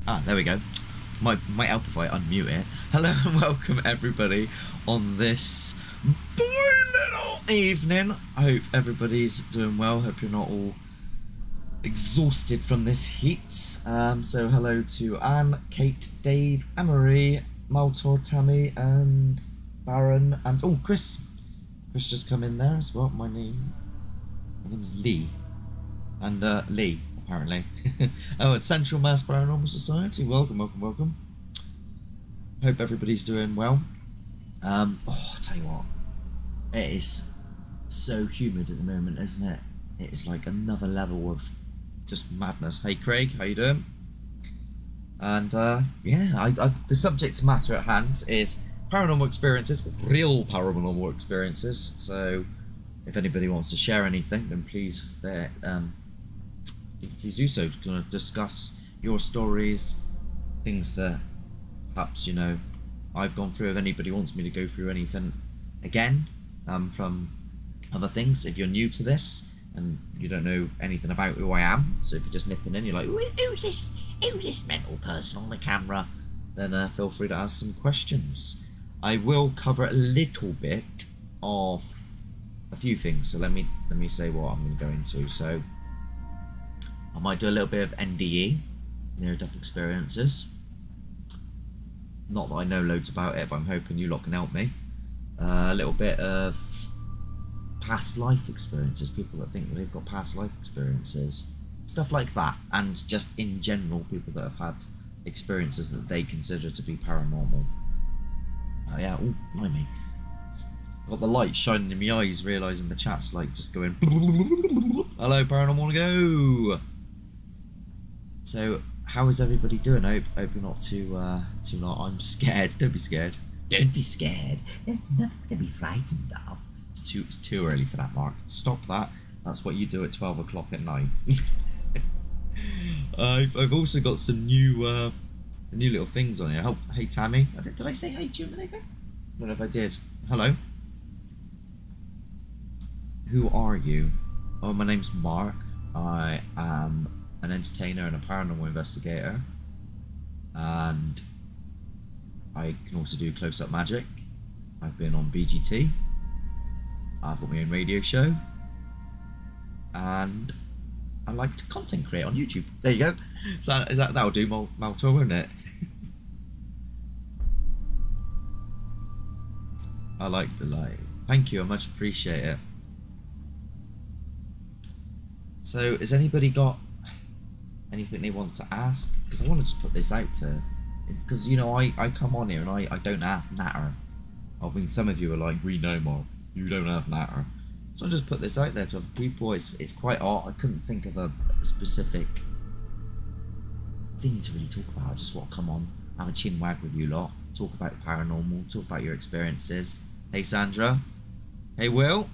There we go. Might help if I unmute it. Hello and welcome everybody on this boring little evening. I hope everybody's doing well. Hope you're not all exhausted from this heat. So hello to Anne, Kate, Dave, Anne-Marie, Maltor, Tammy, and Baron, and oh, Chris. Chris just come in there as well. My name's Lee, and Lee apparently. Oh, it's Central Mass Paranormal Society. Welcome. Hope everybody's doing well. I'll tell you what, it is so humid at the moment, isn't it? It is like another level of just madness. Hey Craig, how you doing? And yeah, the subject matter at hand is paranormal experiences, real paranormal experiences. So if anybody wants to share anything, then please do so. We're going to discuss your stories, things that perhaps, you know, I've gone through. If anybody wants me to go through anything again from other things, if you're new to this and you don't know anything about who I am, so if you're just nipping in, you're like, who's this mental person on the camera, then feel free to ask some questions. I will cover a little bit of a few things, so let me say what I'm going to go into. So I might do a little bit of NDE, near-death experiences. Not that I know loads about it, but I'm hoping you lot can help me. A little bit of past life experiences, people that think that they've got past life experiences. Stuff like that, and just in general, people that have had experiences that they consider to be paranormal. Oh yeah, oh, blimey. Got the light shining in my eyes, realising the chat's like just going hello Paranormal Go! So, how is everybody doing? I hope you're not too not. I'm scared. Don't be scared. Don't be scared. There's nothing to be frightened of. It's too early for that, Mark. Stop that. That's what you do at 12 o'clock at night. I've also got some new little things on here. Oh, hey Tammy. Did I say hey to you a minute ago? I don't know if I did. Hello. Who are you? Oh, my name's Mark. I am an entertainer and a paranormal investigator, and I can also do close-up magic. I've been on BGT. I've got my own radio show, and I like to content create on YouTube. There you go. So that'll do, Malto, won't it? I like the light. Thank you. I much appreciate it. So, has anybody got anything they want to ask? Because I want to just put this out to, because you know I come on here and I don't have natter. I mean, some of you are like, we know, Mark, you don't have natter. So I just put this out there to other people. It's quite odd. I couldn't think of a specific thing to really talk about. I just want to come on, have a chin wag with you lot, talk about paranormal, talk about your experiences. Hey Sandra. Hey Will.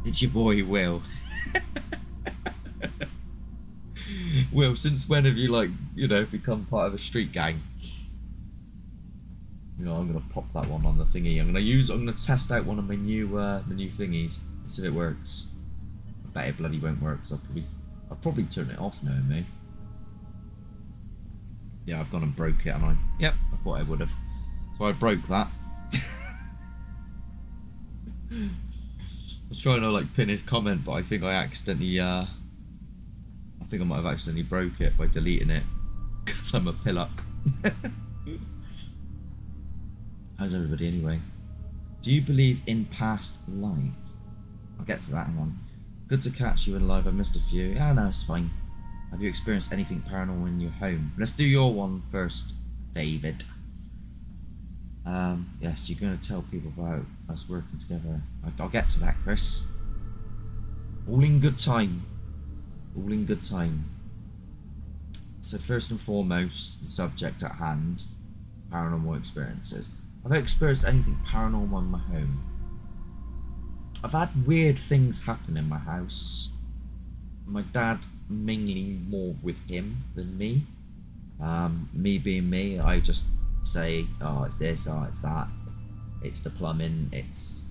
It's your boy Will. Will, since when have you, like, you know, become part of a street gang? You know, I'm gonna pop that one on the thingy. I'm gonna test out one of my new thingies. See if it works. I bet it bloody won't work, because I'll probably turn it off knowing me. Yeah, I've gone and broke it, and yep, I thought I would have. So I broke that. I was trying to like pin his comment, but I think I accidentally I might have accidentally broke it by deleting it, because I'm a pillock. How's everybody anyway? Do you believe in past life? I'll get to that, hang on. Good to catch you in live, I missed a few. Yeah, no, it's fine. Have you experienced anything paranormal in your home? Let's do your one first, David. Yes, you're going to tell people about us working together. I'll get to that, Chris. All in good time. All in good time. So first and foremost, the subject at hand, paranormal experiences. Have I experienced anything paranormal in my home? I've had weird things happen in my house. My dad, mainly more with him than me. Me being me, I just say, oh, it's this, oh, it's that. It's the plumbing, it's...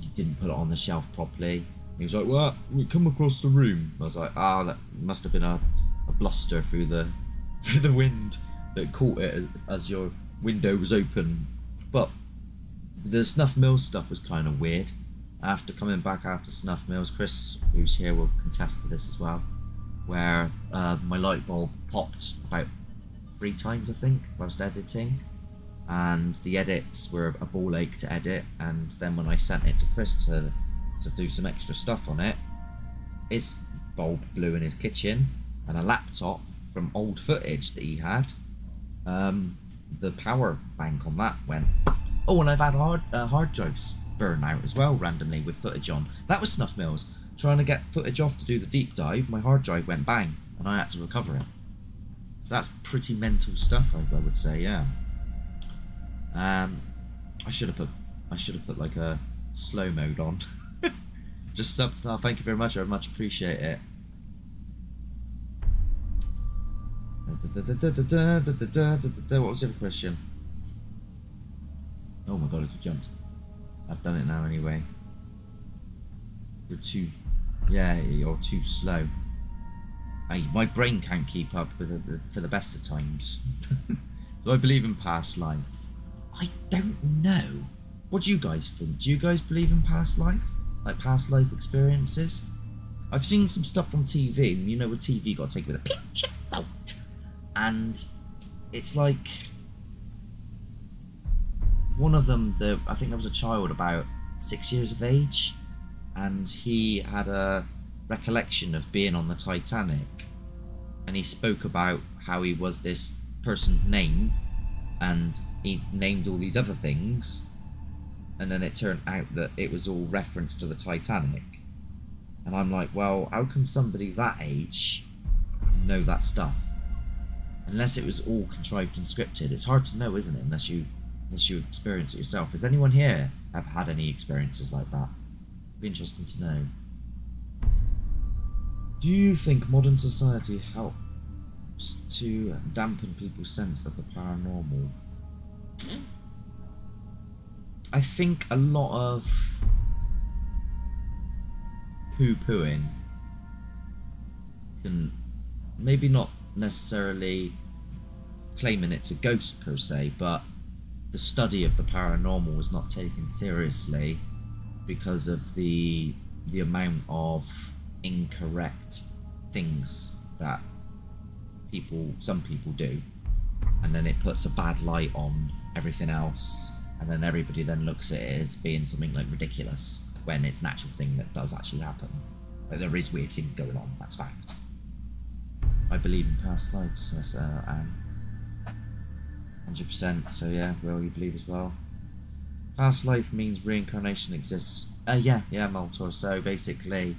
You didn't put it on the shelf properly. He was like, well, we come across the room. I was like, that must have been a a bluster through the through the wind that caught it as your window was open. But the Snuff Mills stuff was kind of weird. After coming back after Snuff Mills, Chris, who's here, will contest for this as well, where my light bulb popped about 3 times, I think, whilst editing, and the edits were a ball ache to edit. And then when I sent it to Chris to do some extra stuff on it, his bulb blew in his kitchen, and a laptop from old footage that he had, the power bank on that went. Oh, and I've had hard drives burn out as well randomly with footage on. That was Snuff Mills. Trying to get footage off to do the deep dive, my hard drive went bang, and I had to recover it. So that's pretty mental stuff, I would say, yeah. I should have put like a slow mode on. Just subbed. Oh, thank you very much. I much appreciate it. What was the other question? Oh my god, it's jumped. I've done it now anyway. You're too... Yeah, you're too slow. My brain can't keep up with it for the best of times. Do I believe in past life? I don't know. What do you guys think? Do you guys believe in past life? Like past life experiences? I've seen some stuff on TV, and you know with TV you got to take it with a pinch of salt. And it's like... One of them, I think there was a child about 6 years of age, and he had a recollection of being on the Titanic, and he spoke about how he was this person's name, and he named all these other things, and then it turned out that it was all reference to the Titanic. And I'm like, well, how can somebody that age know that stuff? Unless it was all contrived and scripted. It's hard to know, isn't it, unless you experience it yourself. Has anyone here have had any experiences like that? It'd be interesting to know. Do you think modern society helps to dampen people's sense of the paranormal? I think a lot of poo-pooing can, maybe not necessarily claiming it's a ghost per se, but the study of the paranormal was not taken seriously because of the amount of incorrect things that some people do, and then it puts a bad light on everything else, and then everybody then looks at it as being something like ridiculous when it's an actual thing that does actually happen. Like, there is weird things going on, that's fact. I believe in past lives, yes, 100%, so yeah, Will, you believe as well? Past life means reincarnation exists. Yeah, Maltor, so basically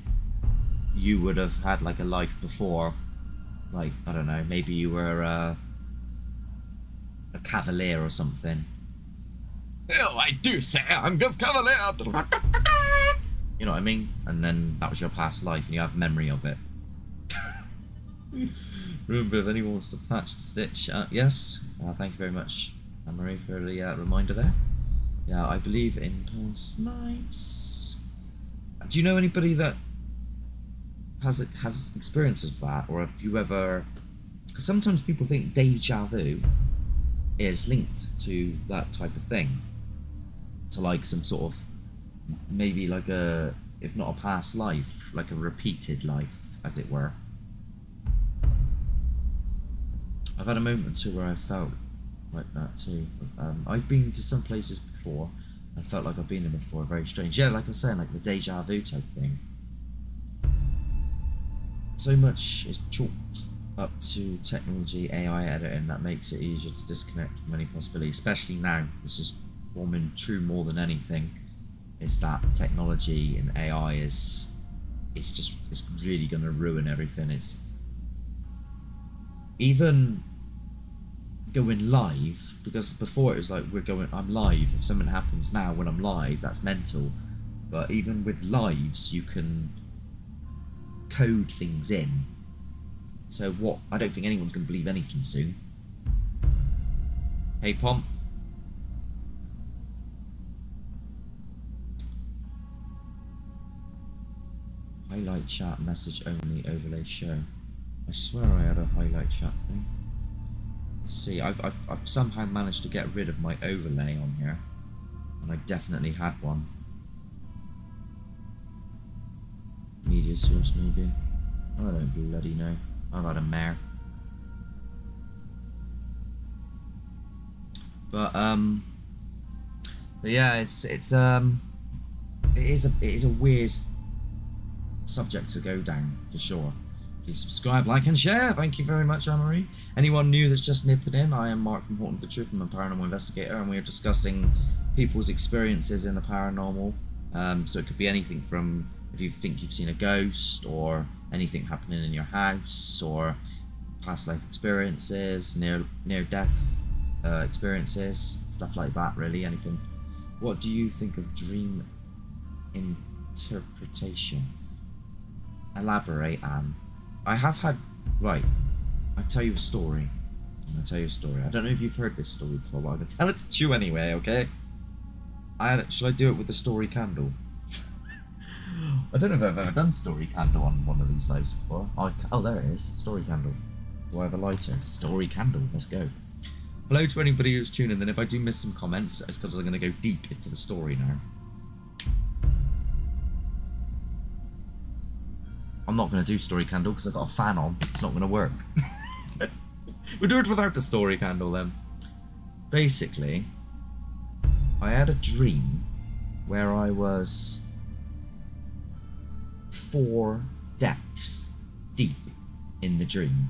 you would have had like a life before, like, I don't know, maybe you were a cavalier or something. Oh, I do say I'm a cavalier! You know what I mean? And then that was your past life and you have memory of it. Remember, if anyone wants to patch the stitch, yes. Thank you very much, Anne-Marie, for the reminder there. Yeah, I believe in past lives. Do you know anybody that has experiences of that, or have you ever? Because sometimes people think deja vu is linked to that type of thing, to like some sort of, maybe like a, if not a past life, like a repeated life, as it were. I've had a moment too where I felt like that too. I've been to some places before. I felt like I've been there before. Very strange. Yeah, like I was saying, like the deja vu type thing. So much is chalked up to technology, AI editing, that makes it easier to disconnect from any possibility. Especially now, this is forming true more than anything. Is that technology and AI it's really going to ruin everything. It's even going live, because before it was like I'm live. If something happens now when I'm live, that's mental. But even with lives, you can code things in. So what? I don't think anyone's going to believe anything soon. Hey, Pomp. Highlight chat, message only, overlay show. I swear I had a highlight chat thing. Let's see, I've somehow managed to get rid of my overlay on here. And I definitely had one. Media source maybe. I don't bloody know. I've had a mare. But yeah, it is a weird subject to go down for sure. Please subscribe, like, and share. Thank you very much, Anne-Marie. Anyone new that's just nipping in, I am Mark from Haunting the Truth. I'm a paranormal investigator, and we are discussing people's experiences in the paranormal. So it could be anything from if you think you've seen a ghost, or anything happening in your house, or past life experiences, near death experiences, stuff like that. Really, anything. What do you think of dream interpretation? Elaborate, Anne. I have had... Right, I'll tell you a story. I don't know if you've heard this story before, but I'm going to tell it to you anyway, okay? Shall I do it with the story candle? I don't know if I've ever done story candle on one of these lives before. Oh, there it is. Story candle. Do I have a lighter? Story candle. Let's go. Hello to anybody who's tuning in. If I do miss some comments, it's because I'm going to go deep into the story now. I'm not going to do story candle because I've got a fan on. It's not going to work. We'll do it without the story candle then. Basically, I had a dream where I was 4 depths deep in the dream,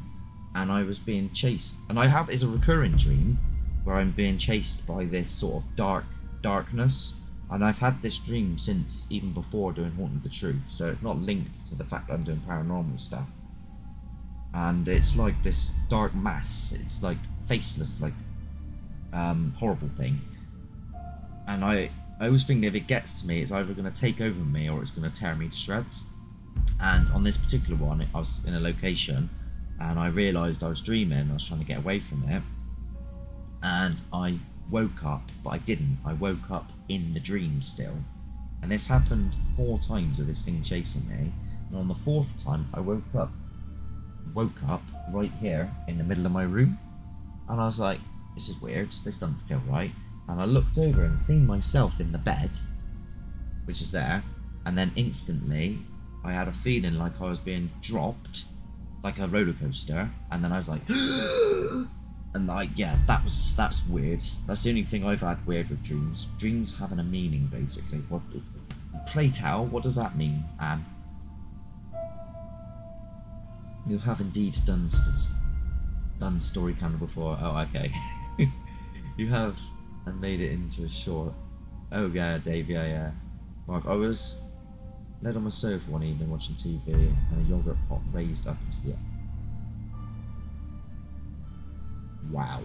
and I was being chased. And it's a recurring dream where I'm being chased by this sort of darkness. And I've had this dream since even before doing Haunting the Truth, so it's not linked to the fact that I'm doing paranormal stuff. And it's like this dark mass, it's like faceless, like horrible thing. And I always think if it gets to me, it's either going to take over me or it's going to tear me to shreds. And on this particular one, I was in a location and I realised I was dreaming, I was trying to get away from it. And I woke up, but I didn't. I woke up in the dream still. And this happened 4 times of this thing chasing me. And on the 4th time, I woke up right here in the middle of my room. And I was like, this is weird, this doesn't feel right. And I looked over and seen myself in the bed, which is there. And then instantly, I had a feeling like I was being dropped, like a roller coaster. And then I was like, and yeah, that's weird. That's the only thing I've had weird with dreams. Dreams having a meaning, basically. What? Pray tell, what does that mean, Anne? You have indeed done story candle before. Oh, okay. You have, and made it into a short. Oh yeah, Dave. Yeah. Mark, I was laid on my sofa one evening watching TV, and a yogurt pot raised up into the air. Wow.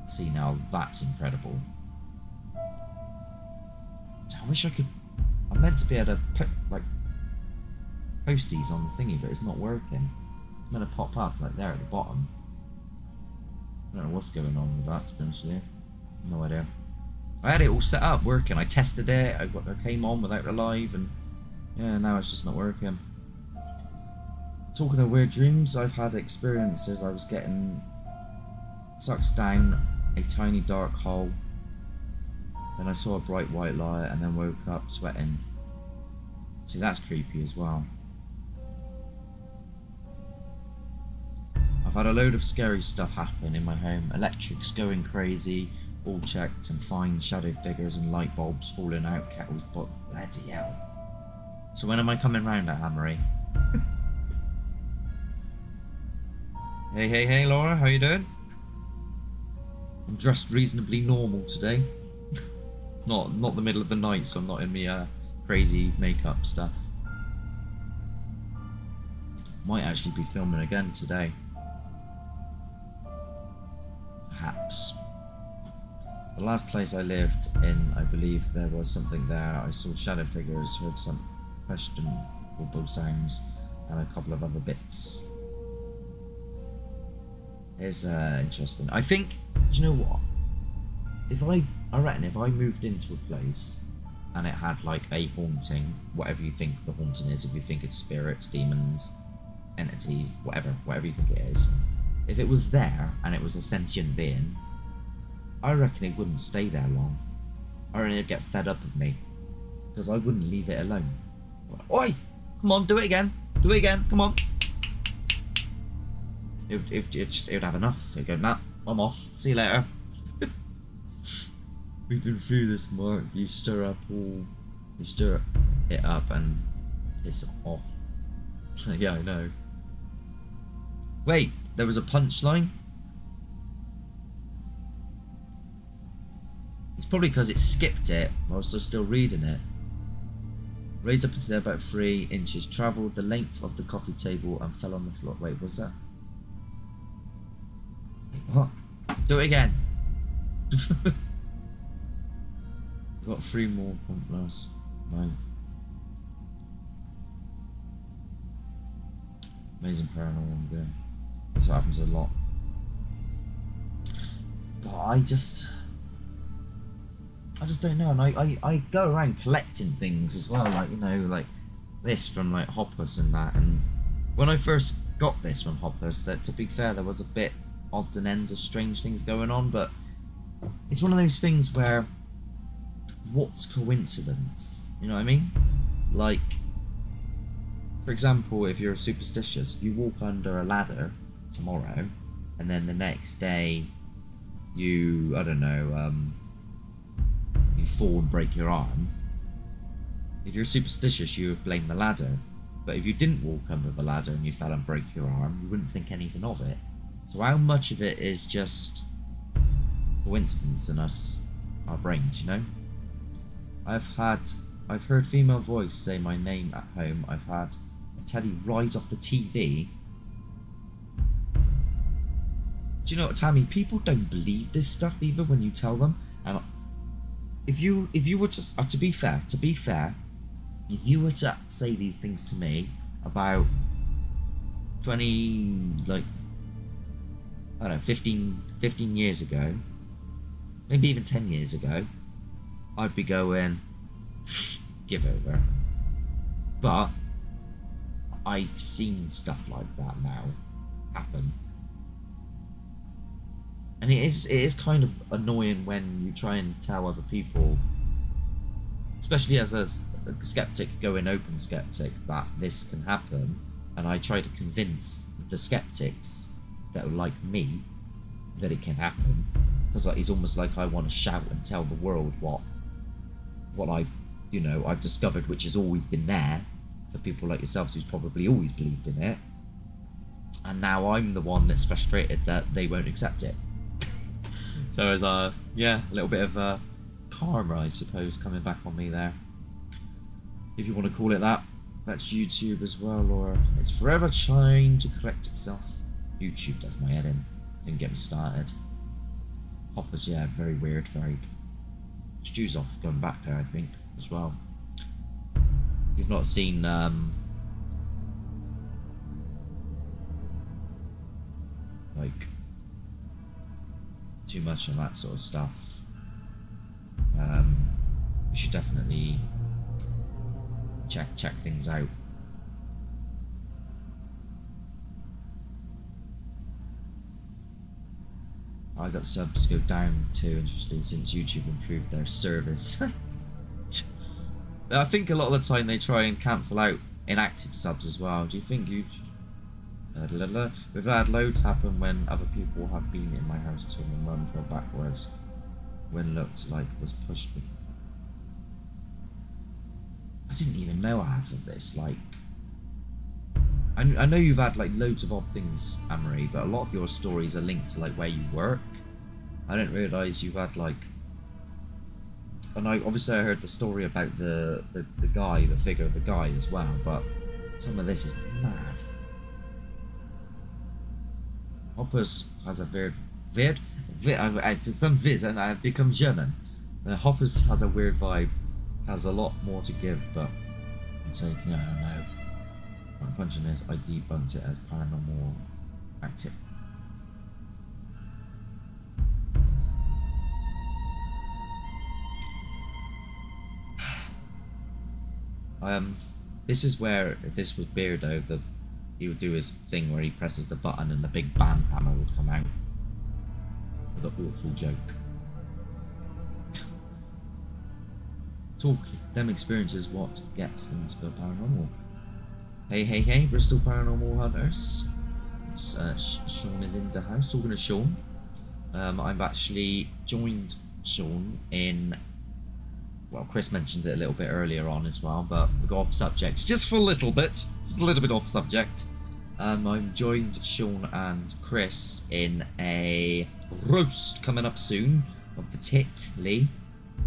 See, now that's incredible. I wish I could... I'm meant to be able to put, like, posties on the thingy, but it's not working. It's meant to pop up, like, there at the bottom. I don't know what's going on with that, to be honest with you. No idea. I had it all set up, working. I tested it, I came on without the live, and... yeah, now it's just not working. Talking of weird dreams, I've had experiences. I was getting... sucked down a tiny dark hole, then I saw a bright white light, and then woke up sweating. See, that's creepy as well. I've had a load of scary stuff happen in my home. Electrics going crazy, all checked and fine, shadow figures and light bulbs falling out, kettles, but bloody hell. So when am I coming round at Anne-Marie? Hey Laura, how you doing? I'm dressed reasonably normal today. It's not the middle of the night, so I'm not in my crazy makeup stuff. Might actually be filming again today. Perhaps. The last place I lived in, I believe there was something there. I saw shadow figures, heard some questionable sounds, and a couple of other bits. It's interesting. I think, do you know what? I reckon if I moved into a place and it had like a haunting, whatever you think the haunting is, if you think it's spirits, demons, entity, whatever you think it is, if it was there and it was a sentient being, I reckon it wouldn't stay there long. I reckon it'd get fed up of me, because I wouldn't leave it alone. Oi! Come on, do it again. Do it again. Come on. It would have enough. It'd go, nah, I'm off. See you later. We've been through this, Mark. You stir it up and piss off. Yeah, I know. Wait, there was a punchline? It's probably because it skipped it whilst I was still reading it. Raised up into there about 3 inches, travelled the length of the coffee table and fell on the floor. Wait, what's that? What? Do it again. Got 3 more plus 9. Amazing paranormal video. That's what happens a lot. But I just don't know, and I go around collecting things as well, like, you know, like this from like Hoppus and that, and when I first got this from Hoppus, that, to be fair, there was a bit odds and ends of strange things going on, but it's one of those things where what's coincidence, you know what I mean? Like, for example, if you're superstitious, if you walk under a ladder tomorrow and then the next day you, I don't know, you fall and break your arm, if you're superstitious you would blame the ladder, but if you didn't walk under the ladder and you fell and break your arm, you wouldn't think anything of it. So how much of it is just coincidence in our brains, you know? I've heard female voice say my name at home. I've had a Teddy rise off the TV. Do you know what, Tammy? People don't believe this stuff either when you tell them. And if you were to be fair, if you were to say these things to me about 20, like, I don't know, 15 years ago, maybe even 10 years ago, I'd be going, give over. But I've seen stuff like that now happen. And it is kind of annoying when you try and tell other people, especially as a skeptic, going open skeptic, that this can happen, and I try to convince the skeptics that are like me that it can happen, because it's almost like I want to shout and tell the world what I've discovered, which has always been there for people like yourselves who's probably always believed in it, and now I'm the one that's frustrated that they won't accept it. So as a little bit of karma, I suppose, coming back on me there, if you want to call it that. That's YouTube as well, or it's forever trying to correct itself. YouTube does my head in. Didn't get me started. Hoppers, yeah, very weird, very... Stew's off, going back there, I think, as well. If you've not seen, like, too much of that sort of stuff, you should definitely check things out. I got subs go down too, interestingly, since YouTube improved their service. I think a lot of the time they try and cancel out inactive subs as well. Do you think you... We've had loads happen when other people have been in my house till my mum fell backwards when looked like was pushed with... I didn't even know half of this, like... I know you've had like loads of odd things, Amory, but a lot of your stories are linked to like where you work. I didn't realise you've had like... And I heard the story about the guy, the figure of the guy as well, but some of this is mad. Hoppers has a for some reason I've become German. Hoppers has a weird vibe, has a lot more to give, but I'm saying, no. My punching is, I debunked it as paranormal active. This is where, if this was Beardo, he would do his thing where he presses the button and the big band hammer would come out. The awful joke. Talk, them experiences what gets into the paranormal. Hey, hey, hey, Bristol Paranormal Hunters. Sean is into house. Talking to Sean. I've actually joined Sean in... Well, Chris mentioned it a little bit earlier on as well, but we got off subject just for a little bit. Just a little bit off subject. I've joined Sean and Chris in a roast coming up soon of the Tit Lee,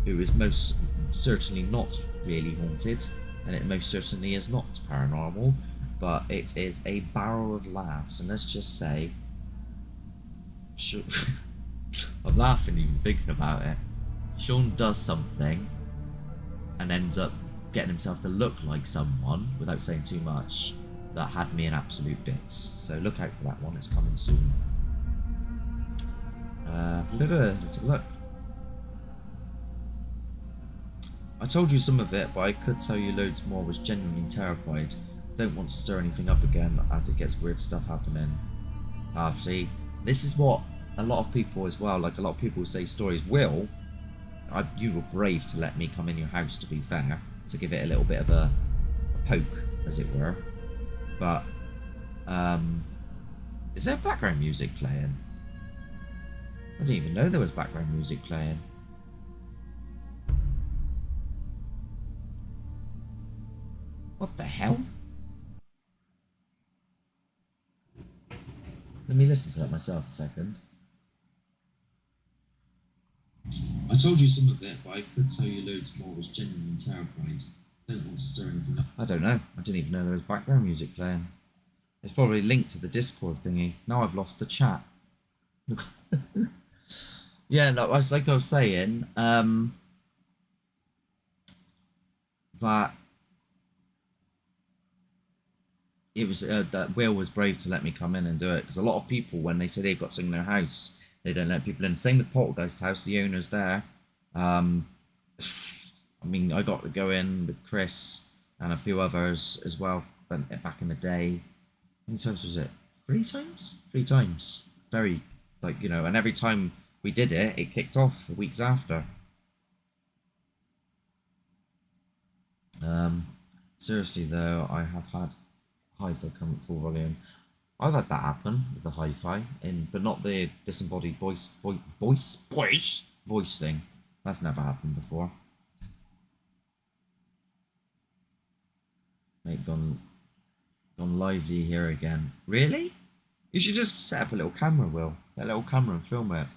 who is most certainly not really haunted, and it most certainly is not paranormal, but it is a barrel of laughs. And let's just say, I'm laughing even thinking about it. Sean does something and ends up getting himself to look like someone, without saying too much, that had me in absolute bits. So look out for that one, it's coming soon. Let's have a look. I told you some of it, but I could tell you loads more. Was genuinely terrified. Don't want to stir anything up again as it gets weird stuff happening. See, this is what a lot of people as well, like a lot of people say stories. Will, you were brave to let me come in your house, to be fair, to give it a little bit of a poke, as it were. But, is there background music playing? I didn't even know there was background music playing. What the hell? Let me listen to that myself a second. I told you some of it, but I could tell you loads more. Was genuinely terrified. Don't want to stir anything up. I don't know. I didn't even know there was background music playing. It's probably linked to the Discord thingy. Now I've lost the chat. Yeah, like I was saying, that it was that Will was brave to let me come in and do it, because a lot of people, when they say they've got something in their house, they don't let people in. Same with Poltergeist House, the owner's there. I mean, I got to go in with Chris and a few others as well back in the day. How many times was it? 3 times? 3 times. Very, like, you know, and every time we did it, it kicked off for weeks after. Seriously though, I have had hi-fi come at full volume. I've had that happen with the hi-fi, but not the disembodied voice thing. That's never happened before. Mate, gone lively here again. Really? You should just set up a little camera, Will. A little camera and film it.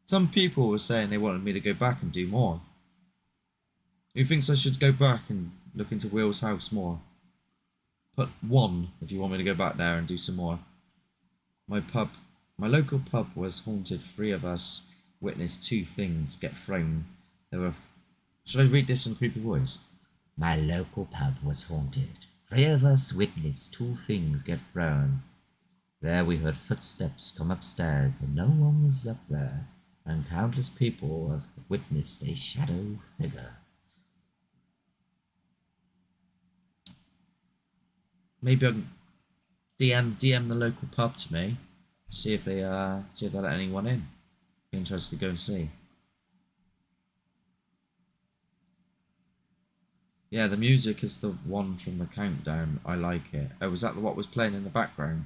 Some people were saying they wanted me to go back and do more. Who thinks I should go back and look into Will's house more? Put 1 if you want me to go back there and do some more. My local pub was haunted. 3 of us witnessed 2 things get thrown. Should I read this in creepy voice? My local pub was haunted. 3 of us witnessed 2 things get thrown. There we heard footsteps come upstairs, and no one was up there, and countless people have witnessed a shadow figure. Maybe I can DM the local pub to me, see if they let anyone in. Be interested to go and see. Yeah, the music is the one from the countdown. I like it. Oh, was that what was playing in the background?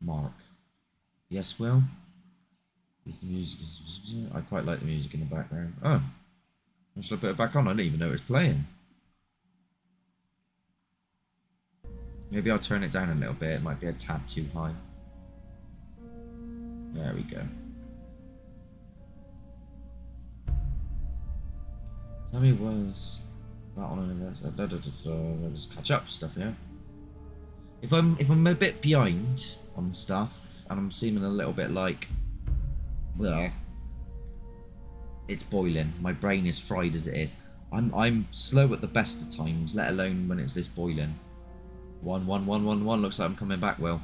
Mark. Yes, Will? Is the music... I quite like the music in the background. Oh. Should I put it back on? I didn't even know it was playing. Maybe I'll turn it down a little bit. It might be a tad too high. There we go. Tell me, was that on? Just catch up stuff here. If I'm a bit behind on stuff and I'm seeming a little bit like, well, it's boiling. My brain is fried as it is. I'm slow at the best of times, let alone when it's this boiling. 1 1 1 1 1. Looks like I'm coming back, Will.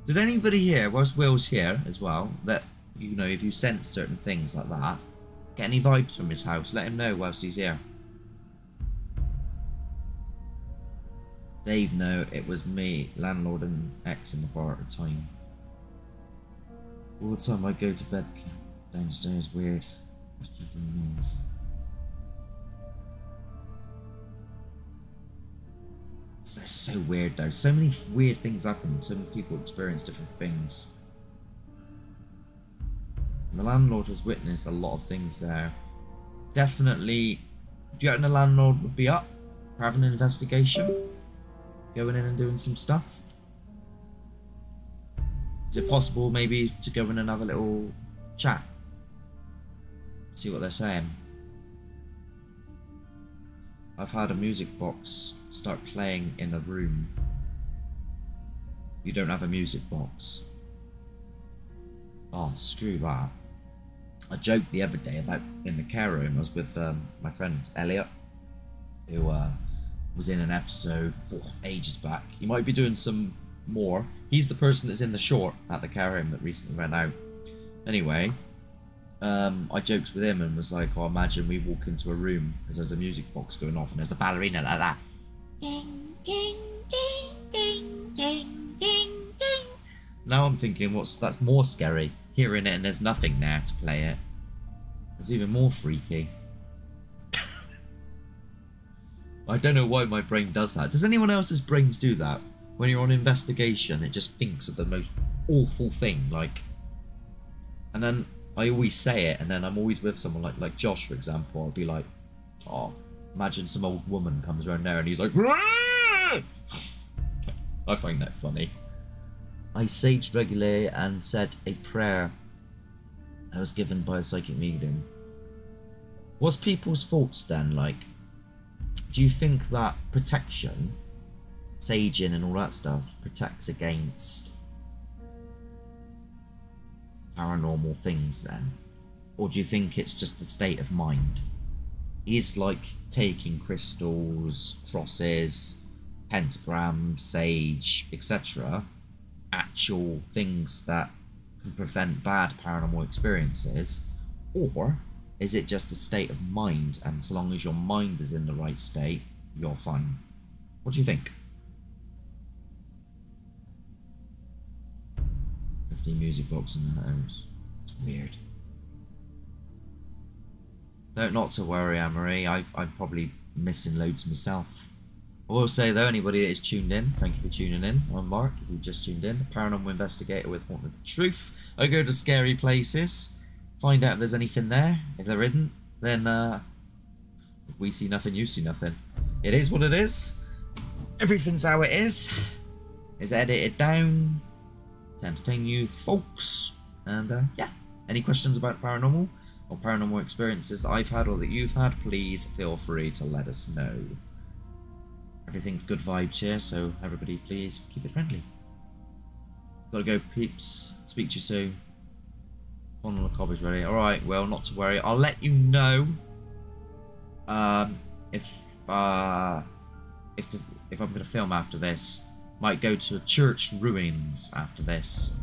Did anybody hear, whilst Will's here as well, that, you know, if you sense certain things like that, Get any vibes from his house? Let him know whilst he's here. Dave, no, it was me, landlord and ex in the bar at the time. All the time I go to bed downstairs, weird. What do you think it means? That's so weird though. So many weird things happen. So many people experience different things. And the landlord has witnessed a lot of things there. Definitely. Do you reckon the landlord would be up for having an investigation? Going in and doing some stuff? Is it possible maybe to go in and have a little chat? See what they're saying. I've had a music box start playing in a room. You don't have a music box. Oh, screw that. I joked the other day about in the care room. I was with my friend Elliot, who was in an episode ages back. He might be doing some more. He's the person that's in the short at the care home that recently ran out. Anyway, I joked with him and was like, oh, imagine we walk into a room because there's a music box going off and there's a ballerina like that. Ding, ding, ding, ding, ding, ding, ding. Now I'm thinking, that's more scary. Hearing it and there's nothing there to play it. It's even more freaky. I don't know why my brain does that. Does anyone else's brains do that? When you're on investigation, it just thinks of the most awful thing, like... And then I always say it, and then I'm always with someone like Josh, for example. I'll be like, oh, imagine some old woman comes around there and he's like... Rah! I find that funny. I saged regularly and said a prayer I was given by a psychic medium. What's people's thoughts then, like? Do you think that protection, saging and all that stuff, protects against paranormal things then? Or do you think it's just the state of mind? Is like taking crystals, crosses, pentagrams, sage, etc. actual things that can prevent bad paranormal experiences? Or is it just a state of mind, and so long as your mind is in the right state, you're fine? What do you think? 15 music box in the house. It's weird. Not to worry, Anne-Marie. I'm probably missing loads myself. I will say though, anybody that is tuned in, thank you for tuning in. I'm Mark, if you've just tuned in, a paranormal investigator with Haunted the Truth. I go to scary places, find out if there's anything there. If there isn't, then if we see nothing, you see nothing. It is what it is. Everything's how it is. It's edited down to entertain you folks. And yeah, any questions about paranormal or paranormal experiences that I've had or that you've had, please feel free to let us know. Everything's good vibes here, so everybody please keep it friendly. Gotta go, peeps. Speak to you soon. One on the cob is ready. Alright, well, not to worry. I'll let you know if I'm gonna film after this. Might go to church ruins after this.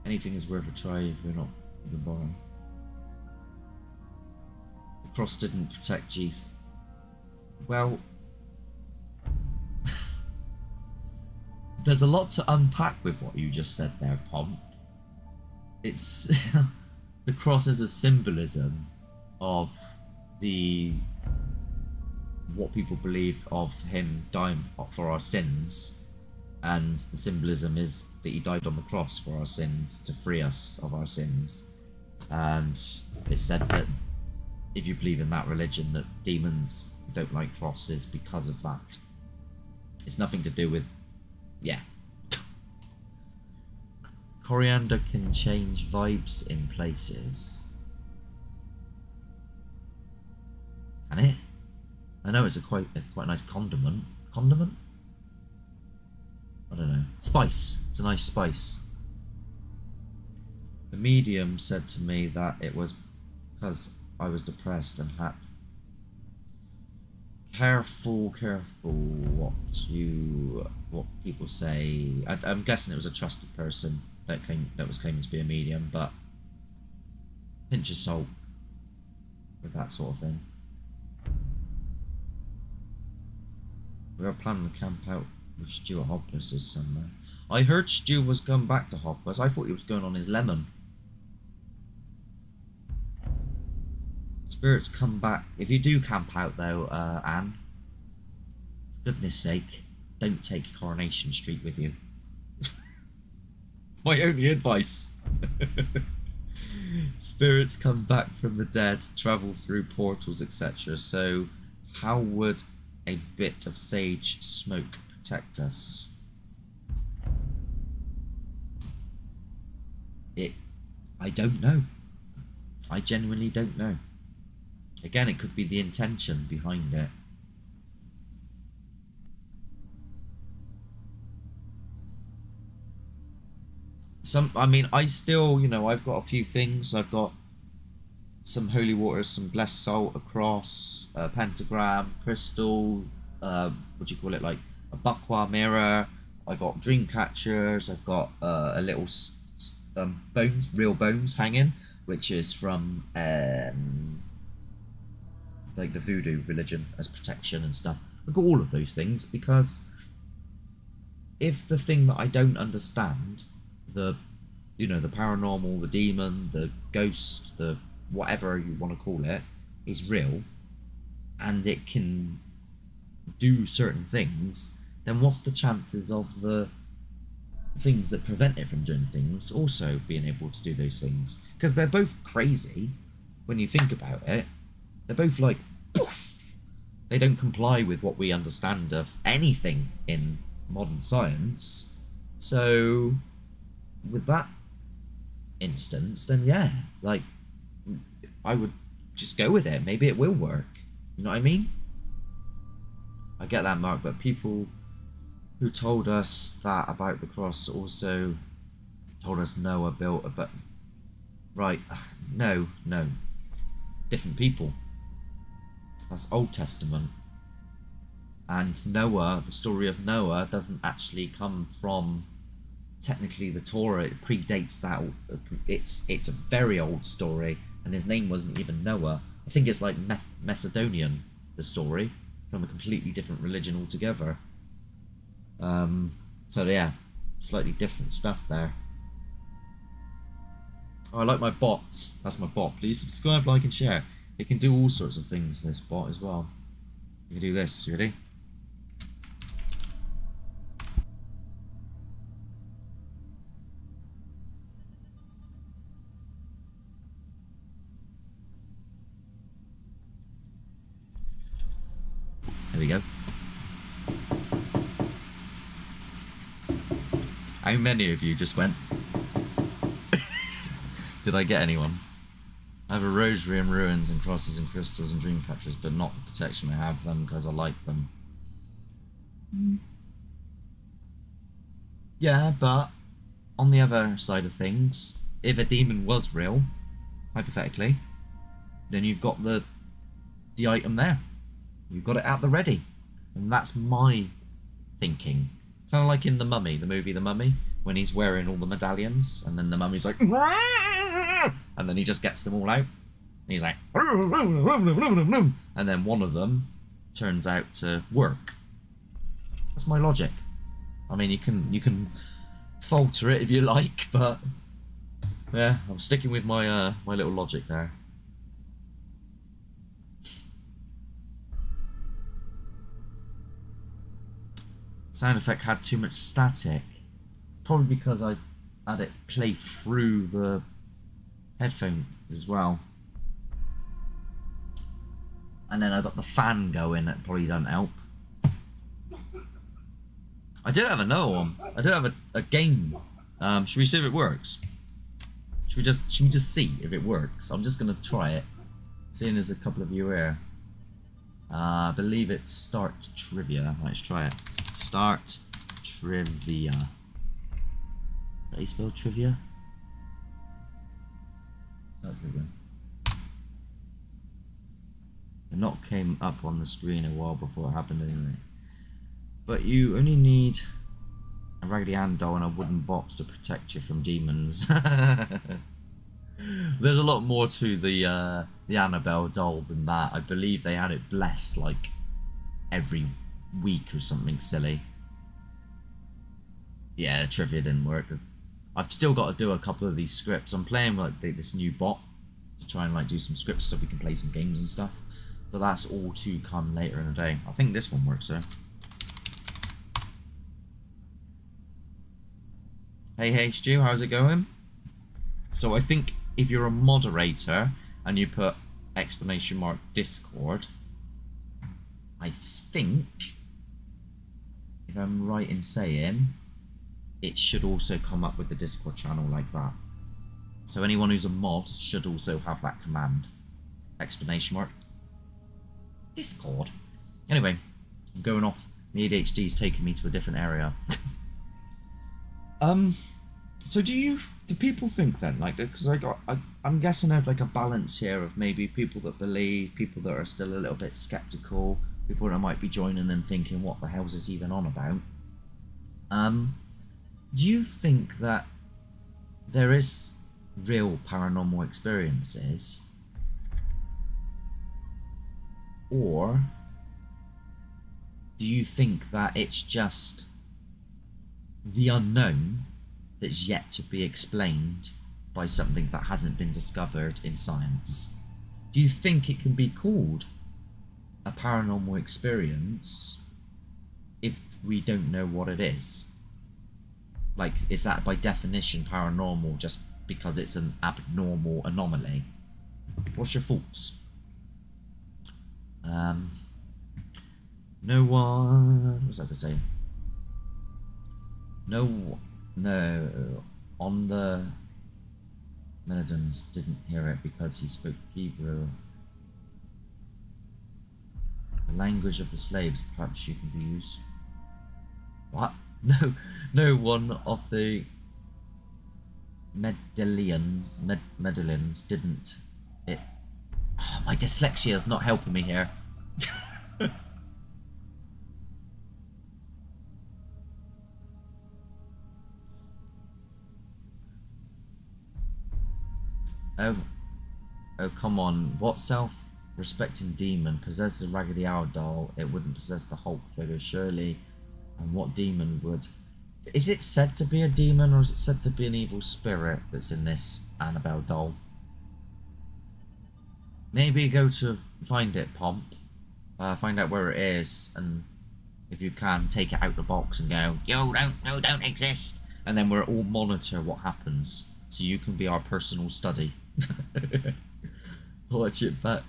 Anything is worth a try if you're not the bottom. The cross didn't protect Jesus. Well, there's a lot to unpack with what you just said there, Pomp. It's the cross is a symbolism of what people believe of him dying for our sins, and the symbolism is that he died on the cross for our sins to free us of our sins. And it's said that if you believe in that religion, that demons don't like crosses because of that. It's nothing to do with, yeah. Coriander can change vibes in places. Can it? I know it's a quite nice condiment. Condiment? I don't know. Spice. It's a nice spice. The medium said to me that it was because I was depressed and had... Careful what people say. I'm guessing it was a trusted person that was claiming to be a medium, but pinch of salt with that sort of thing. We are planning to camp out with Stu at Hoppers this summer. I heard Stu was going back to Hoppers. I thought he was going on his lemon. Spirits come back. If you do camp out though, Anne, for goodness sake, don't take Coronation Street with you. It's my only advice. Spirits come back from the dead, travel through portals, etc. So how would a bit of sage smoke protect us? I don't know. I genuinely don't know. Again, it could be the intention behind it. I mean, I still, you know, I've got a few things. I've got some holy waters, some blessed salt, a cross, a pentagram, crystal, what do you call it, like a bakwa mirror. I got dream catchers. I've got a little bones, real bones hanging, which is from like the voodoo religion as protection and stuff. I've got all of those things because if the thing that I don't understand, the, you know, the paranormal, the demon, the ghost, the whatever you want to call it, is real and it can do certain things, then what's the chances of the things that prevent it from doing things also being able to do those things? Because they're both crazy when you think about it. They're both like, poof! They don't comply with what we understand of anything in modern science. So with that instance, then yeah, like, I would just go with it. Maybe it will work. You know what I mean? I get that, Mark, but people who told us that about the cross also told us Noah built a... But right, no. Different people. That's Old Testament. And Noah, the story of Noah, doesn't actually come from technically the Torah. It predates that. It's a very old story, and his name wasn't even Noah. I think it's like Macedonian, the story, from a completely different religion altogether. So yeah, slightly different stuff there. Oh, I like my bots. That's my bot. Please subscribe, like, and share. It can do all sorts of things, this bot, as well. You can do this. You ready? There we go. How many of you just went? Did I get anyone? I have a rosary and ruins and crosses and crystals and dream catchers, but not for protection. I have them because I like them. Yeah, but on the other side of things, if a demon was real, hypothetically, then you've got the item there. You've got it at the ready. And that's my thinking. Kind of like in The Mummy, the movie The Mummy, when he's wearing all the medallions, and then the mummy's like, and then he just gets them all out. And he's like, and then one of them turns out to work. That's my logic. I mean, you can falter it if you like, but yeah, I'm sticking with my my little logic there. Sound effect had too much static. Probably because I had it play through the headphones as well. And then I got the fan going, that probably doesn't help. I do have another one. I do have a game. Should we see if it works? Should we just see if it works? I'm just gonna try it. Seeing there's a couple of you here. I believe it's Start Trivia. Let's try it. Start Trivia. Is that how you spell trivia? Start Trivia. The knock came up on the screen a while before it happened anyway. But you only need a Raggedy Ann doll and a wooden box to protect you from demons. There's a lot more to the Annabelle doll than that. I believe they had it blessed like every week or something silly. Yeah, the trivia didn't work. I've still got to do a couple of these scripts. I'm playing like this new bot to try and like do some scripts so we can play some games and stuff. But that's all to come later in the day. I think this one works though. Hey Stu, how's it going? So I think if you're a moderator and you put !Discord, I think, if I'm right in saying, it should also come up with the Discord channel like that. So anyone who's a mod should also have that command. !Discord. Anyway, I'm going off. The ADHD's taking me to a different area. So do people think then, like, because I'm guessing there's like a balance here of maybe people that believe, people that are still a little bit skeptical, people that might be joining and thinking, what the hell's this even on about? Do you think that there is real paranormal experiences, or do you think that it's just the unknown that's yet to be explained by something that hasn't been discovered in science? Do you think it can be called a paranormal experience if we don't know what it is? Like, is that by definition paranormal just because it's an abnormal anomaly? What's your thoughts? No one... What was I to say? No, on the Melodons didn't hear it because he spoke Hebrew. The language of the slaves, perhaps you can be used. What? No one of the medallions didn't. It. Oh, my dyslexia is not helping me here. Oh, come on. What self-respecting demon possessed the Raggedy Owl doll? It wouldn't possess the Hulk figure, surely. And what demon would... Is it said to be a demon, or is it said to be an evil spirit that's in this Annabelle doll? Maybe go to find it, Pomp. Find out where it is, and if you can, take it out the box and go, don't exist. And then we'll all monitor what happens, so you can be our personal study. Watch it, but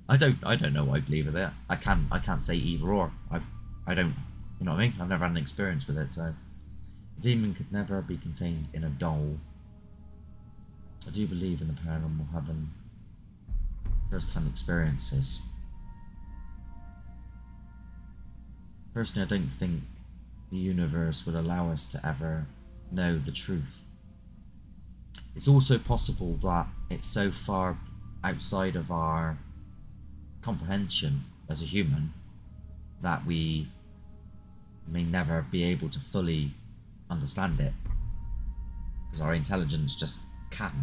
I don't know what I believe of it. I can't say either or. I don't, you know what I mean? I've never had an experience with it, so a demon could never be contained in a doll. I do believe in the paranormal having first-hand experiences. Personally, I don't think the universe would allow us to ever know the truth. It's also possible that it's so far outside of our comprehension as a human that we may never be able to fully understand it, because our intelligence just can't.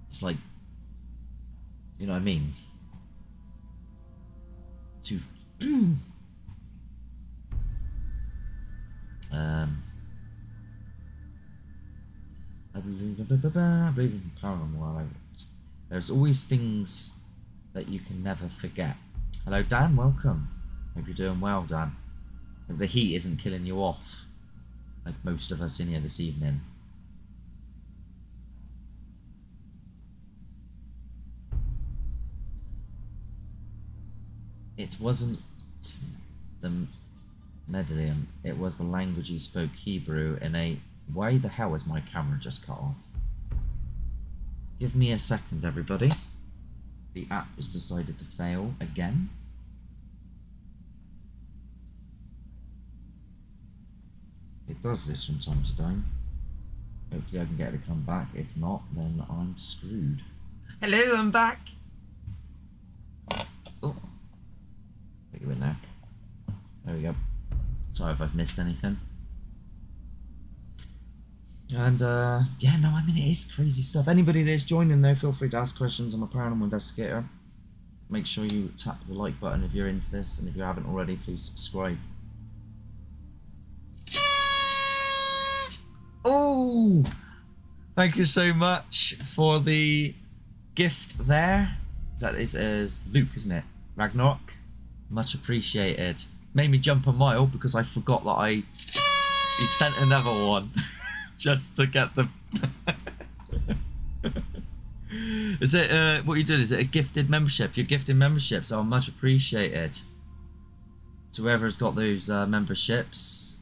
It's like, you know what I mean? I believe in paranormal. There's always things that you can never forget. Hello, Dan. Welcome. Hope you're doing well, Dan. Hope the heat isn't killing you off, like most of us in here this evening. It wasn't the medallion. It was the language he spoke, Hebrew, in a... Why the hell is my camera just cut off? Give me a second, everybody. The app has decided to fail again. It does this from time to time. Hopefully I can get it to come back. If not, then I'm screwed. Hello, I'm back! Oh. Put you in there. There we go. Sorry if I've missed anything. And yeah, no, I mean, it is crazy stuff. Anybody that's joining though, feel free to ask questions. I'm a paranormal investigator. Make sure you tap the like button if you're into this, and if you haven't already, please subscribe. Oh, thank you so much for the gift there. That is Luke, isn't it? Ragnarok. Much appreciated. Made me jump a mile because I forgot that he sent another one just to get the. Is it what you doing? Is it a gifted membership? Your gifted memberships are much appreciated. To whoever's got those memberships,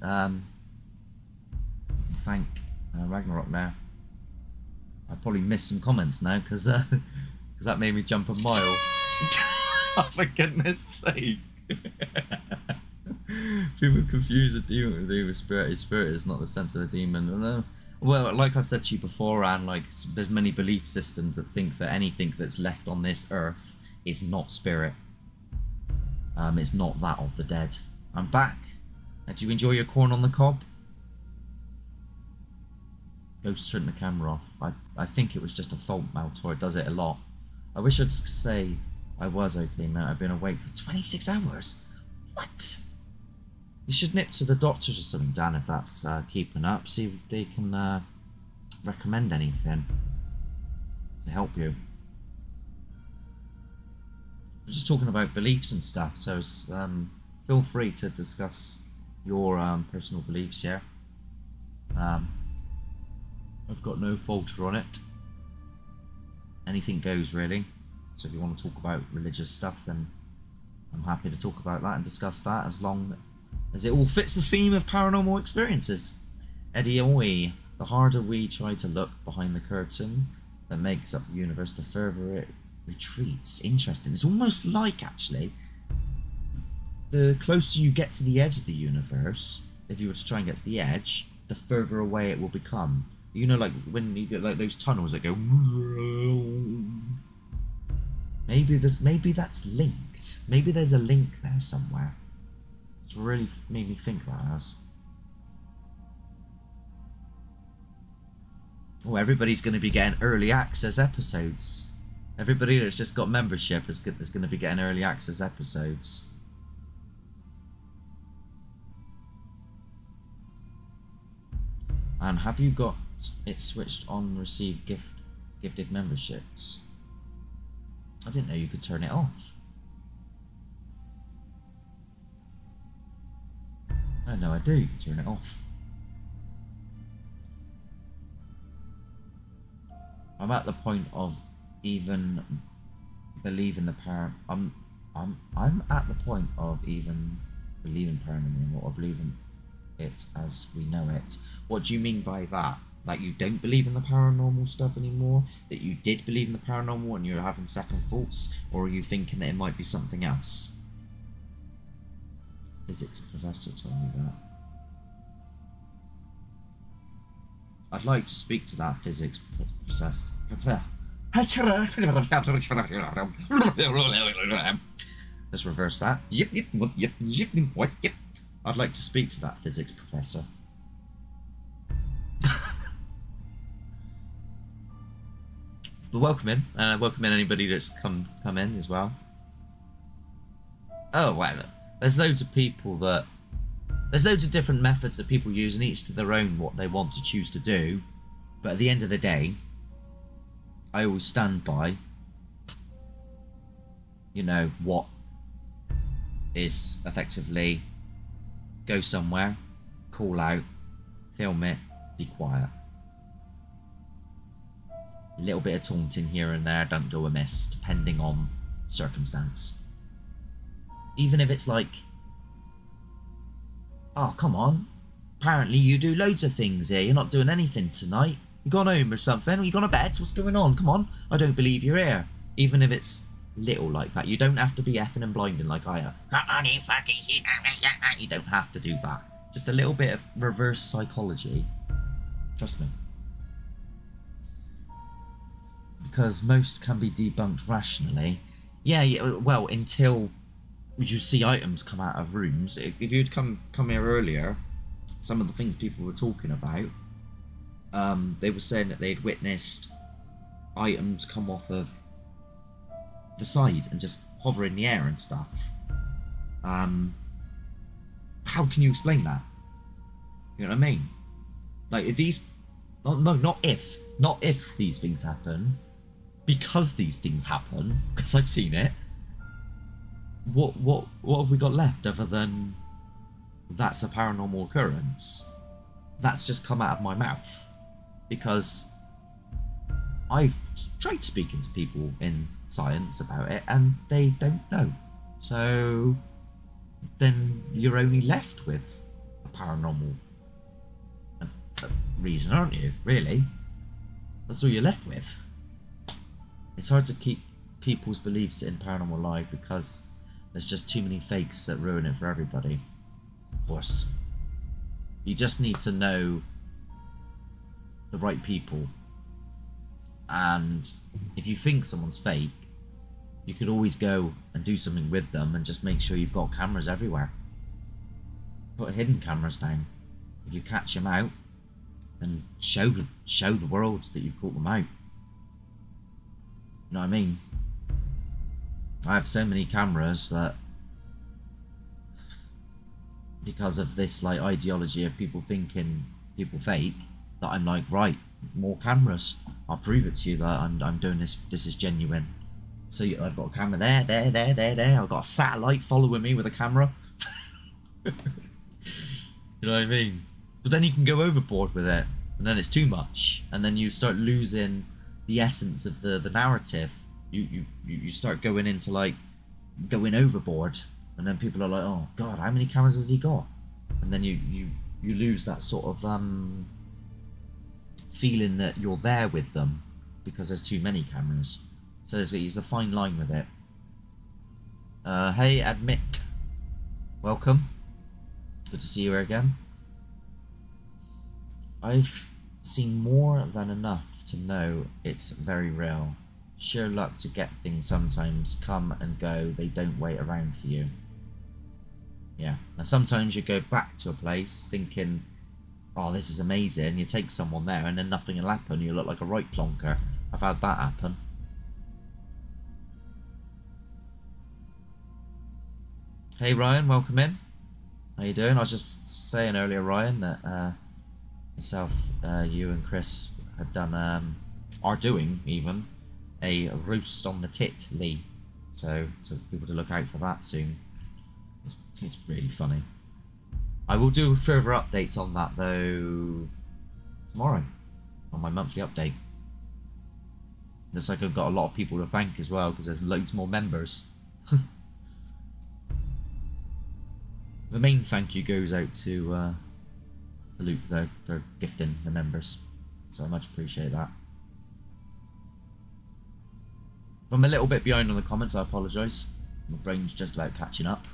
thank Ragnarok now. I probably missed some comments now because that made me jump a mile. Oh, for goodness sake! People confuse a demon with a spirit. A spirit is not the sense of a demon. No. Well, like I've said to you before, and like there's many belief systems that think that anything that's left on this earth is not spirit. It's not that of the dead. I'm back. Did you enjoy your corn on the cob? Ghost turned the camera off. I think it was just a fault, Maltor. It does it a lot. I wish I'd say I was okay, man. I've been awake for 26 hours. What? You should nip to the doctors or something, Dan, if that's keeping up. See if they can recommend anything to help you. We're just talking about beliefs and stuff, so feel free to discuss your personal beliefs here. I've got no filter on it. Anything goes, really. So if you want to talk about religious stuff, then I'm happy to talk about that and discuss that, as long as it all fits the theme of paranormal experiences. Eddie Oy, the harder we try to look behind the curtain that makes up the universe, the further it retreats. Interesting. It's almost like, actually, the closer you get to the edge of the universe, if you were to try and get to the edge, the further away it will become. You know, like when you get like those tunnels that go. Maybe that's linked. Maybe there's a link there somewhere. It's really made me think that has. Oh, everybody's going to be getting early access episodes. Everybody that's just got membership is going to be getting early access episodes. And have you got it switched on receive gifted memberships? I didn't know you could turn it off. Oh no, I do. You can turn it off. I'm at the point of even believing the I'm at the point of even believing paranormal, or believing it as we know it. What do you mean by that? Like you don't believe in the paranormal stuff anymore? That you did believe in the paranormal and you're having second thoughts? Or are you thinking that it might be something else? Physics professor told me that. I'd like to speak to that physics professor. Let's reverse that. Yep. I'd like to speak to that physics professor. But welcome in anybody that's come in as well. Oh wow, there's loads of people that there's loads of different methods that people use, and each to their own what they want to choose to do. But at the end of the day, I always stand by, you know, what is effectively go somewhere, call out, film it, be quiet. A little bit of taunting here and there don't go amiss, depending on circumstance. Even if it's like, oh, come on, apparently you do loads of things here, you're not doing anything tonight. You gone home or something? Or you gone to bed? What's going on? Come on, I don't believe you're here. Even if it's little like that. You don't have to be effing and blinding like I am. Come on, you fucking shit. You don't have to do that. Just a little bit of reverse psychology. Trust me. Because most can be debunked rationally. Yeah, well, until you see items come out of rooms. If you'd come here earlier, some of the things people were talking about, They were saying that they'd witnessed items come off of the side and just hover in the air and stuff. How can you explain that? You know what I mean? Like, if these... No, not if these things happen. Because these things happen, because I've seen it. What have we got left other than that's a paranormal occurrence? That's just come out of my mouth. Because I've tried speaking to people in science about it and they don't know. So then you're only left with a paranormal reason, aren't you? Really? That's all you're left with. It's hard to keep people's beliefs in paranormal alive because there's just too many fakes that ruin it for everybody. Of course. You just need to know the right people. And if you think someone's fake, you could always go and do something with them and just make sure you've got cameras everywhere. Put hidden cameras down. If you catch them out, then show the world that you've caught them out. You know what I mean? I have so many cameras that, because of this like ideology of people thinking people fake, that I'm like, right, more cameras. I'll prove it to you that I'm doing this. This is genuine. So I've got a camera there. I've got a satellite following me with a camera. You know what I mean? But then you can go overboard with it, and then it's too much, and then you start losing the essence of the narrative. You start going into like going overboard, and then people are like, oh god, how many cameras has he got? And then you lose that sort of feeling that you're there with them because there's too many cameras. So there's a fine line with it. Hey, Admit, welcome. Good to see you again. I've seen more than enough to know it's very real. Sheer luck to get things sometimes come and go. They don't wait around for you. Yeah. Now sometimes you go back to a place thinking, oh, this is amazing. You take someone there and then nothing will happen. You look like a right plonker. I've had that happen. Hey Ryan, welcome in. How you doing? I was just saying earlier, Ryan, that myself, you and Chris have done, are doing even, a roast on the tit Lee. So people to look out for that soon. It's really funny. I will do further updates on that though tomorrow on my monthly update. Looks like I've got a lot of people to thank as well because there's loads more members. The main thank you goes out to Luke though for gifting the members, so I much appreciate that. If I'm a little bit behind on the comments, I apologise. My brain's just about catching up.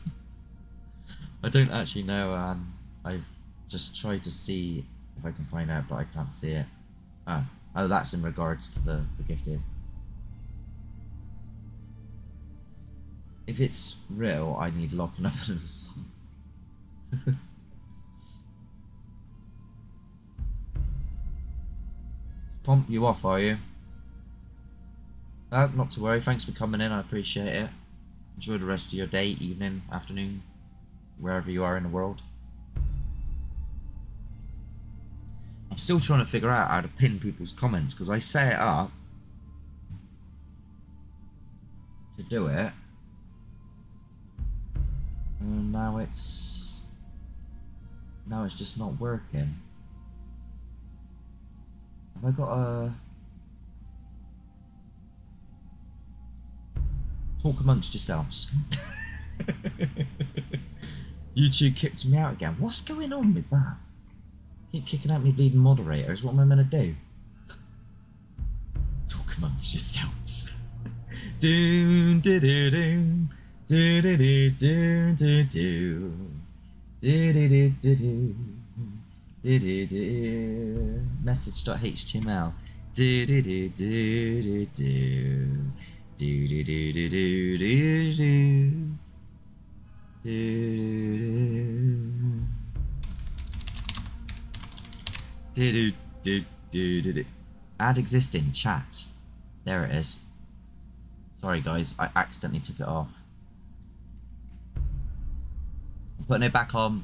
I don't actually know. I've just tried to see if I can find out, but I can't see it. Oh, that's in regards to the gifted. If it's real, I need locking up in a song. Pump you off, are you? Not to worry, thanks for coming in, I appreciate it. Enjoy the rest of your day, evening, afternoon, wherever you are in the world. I'm still trying to figure out how to pin people's comments because I set it up to do it, and now it's just not working. Have I got a... Talk amongst yourselves. YouTube kicked me out again. What's going on with that? Keep kicking out me bleeding moderators. What am I meant to do? Talk amongst yourselves. Doom do do doom. Do do do do do do. Do do do do do. Do do do. Message.html. Do do do do do do. Do do do do do do do. Do do do Did it add existing chat? There it is. Sorry guys, I accidentally took it off. I'm putting it back on.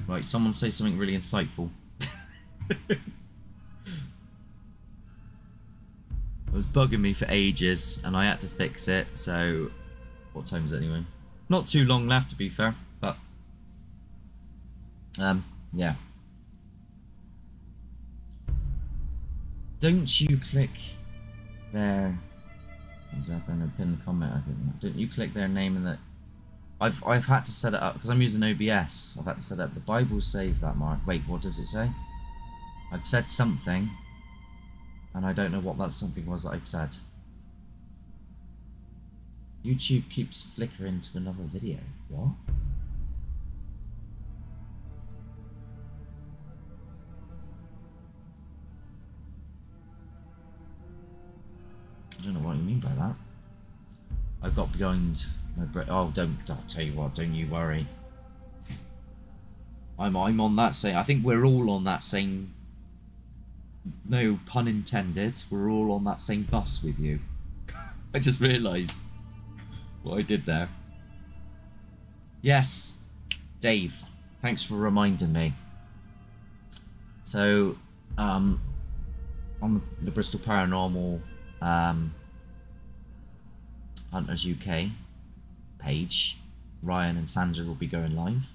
Right, someone say something really insightful. It was bugging me for ages and I had to fix it, so what time is it anyway? Not too long left to be fair, but yeah. Don't you click their comes up in a pinned comment, I think. Don't you click their name in the I've had to set it up because I'm using OBS. I've had to set up. The Bible says that, Mark. Wait, what does it say? I've said something, and I don't know what that something was that I've said. YouTube keeps flickering to another video. What? I don't know what you mean by that. I got behind my breath. Oh, I'll tell you what, don't you worry. I'm on that same, I think we're all on that same, no pun intended, we're all on that same bus with you. I just realised what I did there. Yes, Dave, thanks for reminding me. So, on the Bristol Paranormal Hunters UK page, Ryan and Sandra will be going live.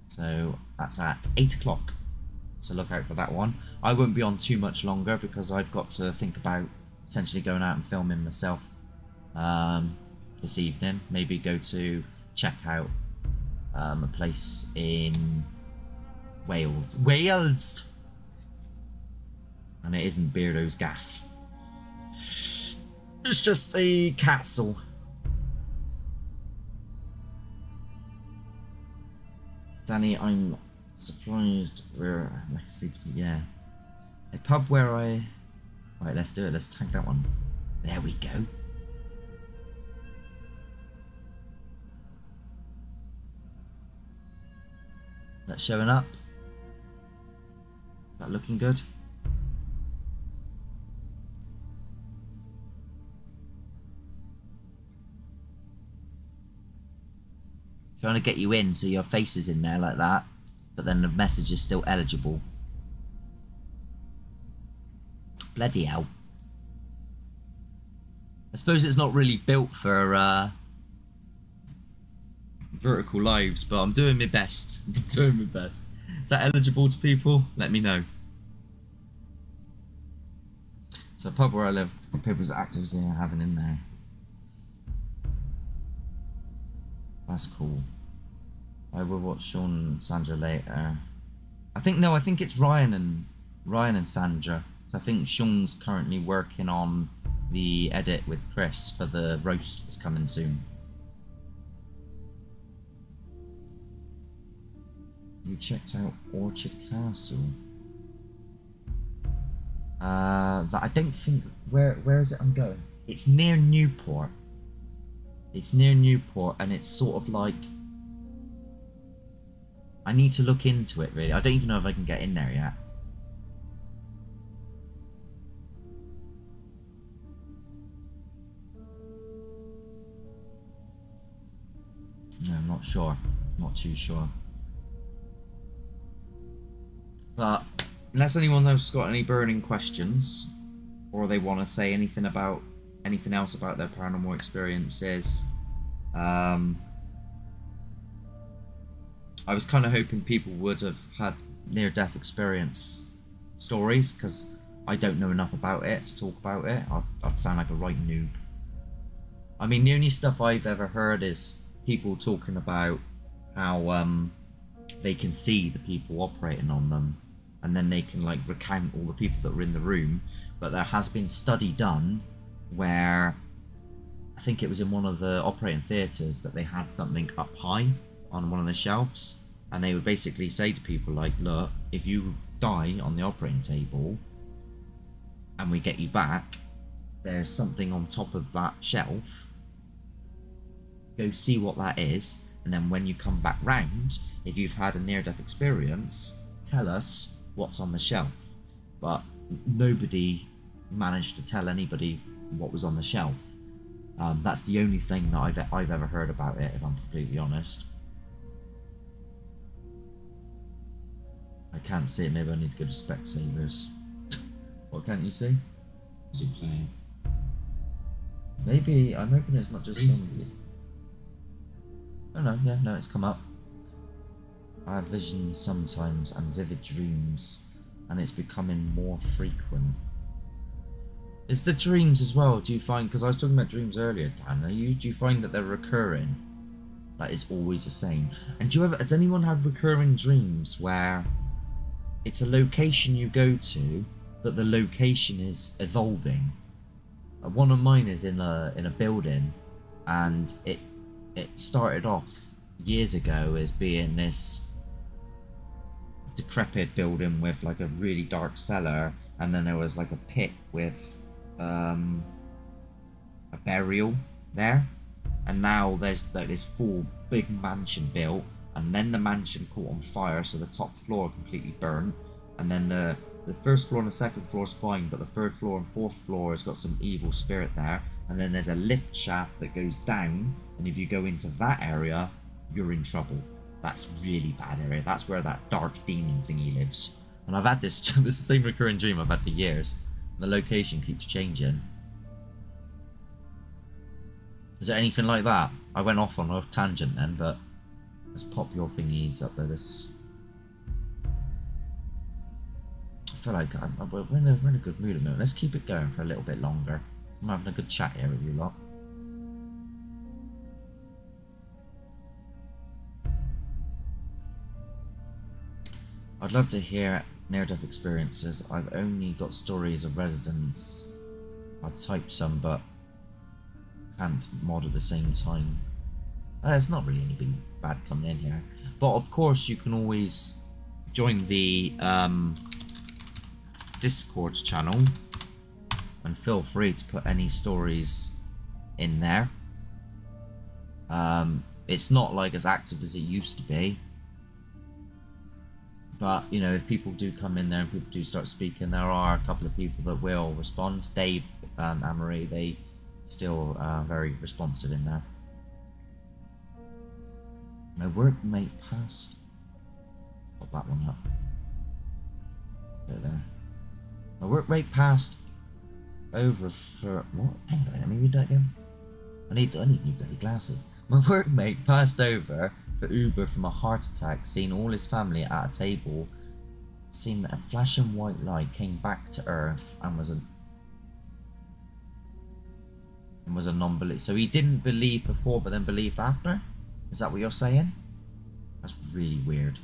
So that's at 8 o'clock. So look out for that one. I won't be on too much longer because I've got to think about potentially going out and filming myself this evening. Maybe go to check out a place in Wales. Wales! And it isn't Beardo's Gaff. It's just a castle. Danny, I'm surprised we're like a sleep. Yeah. A pub where I... Right, let's do it. Let's tag that one. There we go. That's showing up. Is that looking good? Trying to get you in so your face is in there like that, but then the message is still eligible. Bloody hell. I suppose it's not really built for vertical lives, but I'm doing my best. I'm doing my best. Is that eligible to people? Let me know. So, pub where I live, people's activity are having in there. That's cool. I will watch Sean and Sandra later. I think it's Ryan and Sandra. So I think Sean's currently working on the edit with Chris for the roast that's coming soon. You checked out Orchard Castle. That I don't think. Where is it? I'm going. It's near Newport. It's near Newport, and it's sort of like. I need to look into it really. I don't even know if I can get in there yet. No, I'm not sure. Not too sure. But unless anyone has got any burning questions, or they want to say anything else about their paranormal experiences, I was kind of hoping people would have had near-death experience stories, because I don't know enough about it to talk about it. I'd sound like a right noob. I mean, the only stuff I've ever heard is people talking about how they can see the people operating on them, and then they can like recount all the people that were in the room. But there has been study done where I think it was in one of the operating theatres that they had something up high on one of the shelves, and they would basically say to people like, look, if you die on the operating table and we get you back, there's something on top of that shelf, go see what that is, and then when you come back round, if you've had a near-death experience, tell us what's on the shelf, but nobody managed to tell anybody what was on the shelf. That's the only thing that I've ever heard about it, if I'm completely honest. I can't see it. Maybe I need to go to Specsavers. What can't you see? Maybe I'm hoping it's not just somebody. Oh no, yeah, no, it's come up. I have visions sometimes and vivid dreams, and it's becoming more frequent. It's the dreams as well. Do you find? Because I was talking about dreams earlier, Dan. Do you find that they're recurring? Like it's always the same. And has anyone had recurring dreams where it's a location you go to, but the location is evolving? One of mine is in a building, and it started off years ago as being this decrepit building with like a really dark cellar, and then there was like a pit with a burial there, and now there's like this full big mansion built, and then the mansion caught on fire, so the top floor completely burnt, and then the first floor and the second floor is fine, but the third floor and fourth floor has got some evil spirit there, and then there's a lift shaft that goes down, and if you go into that area, you're in trouble. That's really bad area. That's where that dark demon thingy lives. And I've had this is the same recurring dream I've had for years. The location keeps changing. Is there anything like that? I went off on a tangent then, but let's pop your thingies up there. I feel like we're in a good mood at the moment. Let's keep it going for a little bit longer. I'm having a good chat here with you lot. I'd love to hear near-death experiences. I've only got stories of residents. I've typed some, but can't mod at the same time. There's not really anything bad coming in here. But of course, you can always join the Discord channel and feel free to put any stories in there. It's not like as active as it used to be. But, you know, if people do come in there and people do start speaking, there are a couple of people that will respond. Dave and Anne-Marie, they still very responsive in there. My workmate passed. Put that one up. Go there. My workmate passed over for... What? Hang on, let me read that again. I need new bloody glasses. My workmate passed over for Uber from a heart attack, seen all his family at a table, seen that a flashing white light came back to Earth and was a non-believer. So he didn't believe before but then believed after? Is that what you're saying? That's really weird.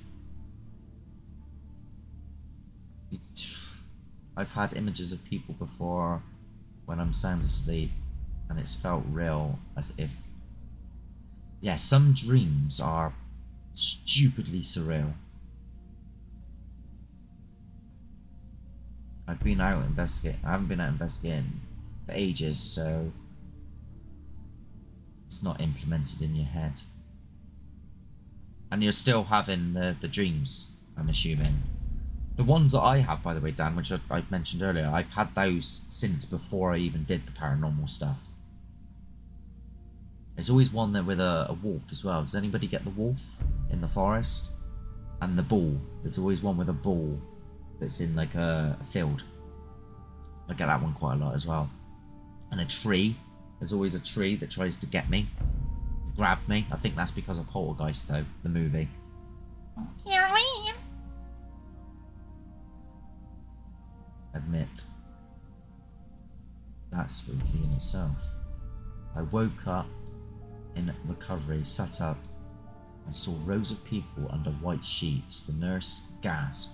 I've had images of people before when I'm sound asleep and it's felt real, as if... Yeah, some dreams are stupidly surreal. I've been out investigating. I haven't been out investigating for ages, so it's not implemented in your head. And you're still having the dreams, I'm assuming. The ones that I have, by the way, Dan, which I mentioned earlier, I've had those since before I even did the paranormal stuff. There's always one there with a wolf as well. Does anybody get the wolf in the forest? And the bull. There's always one with a bull that's in like a field. I get that one quite a lot as well. And a tree. There's always a tree that tries to get me. Grab me. I think that's because of Poltergeist though, the movie. Admit. That's spooky in itself. I woke up in recovery, sat up and saw rows of people under white sheets. The nurse gasped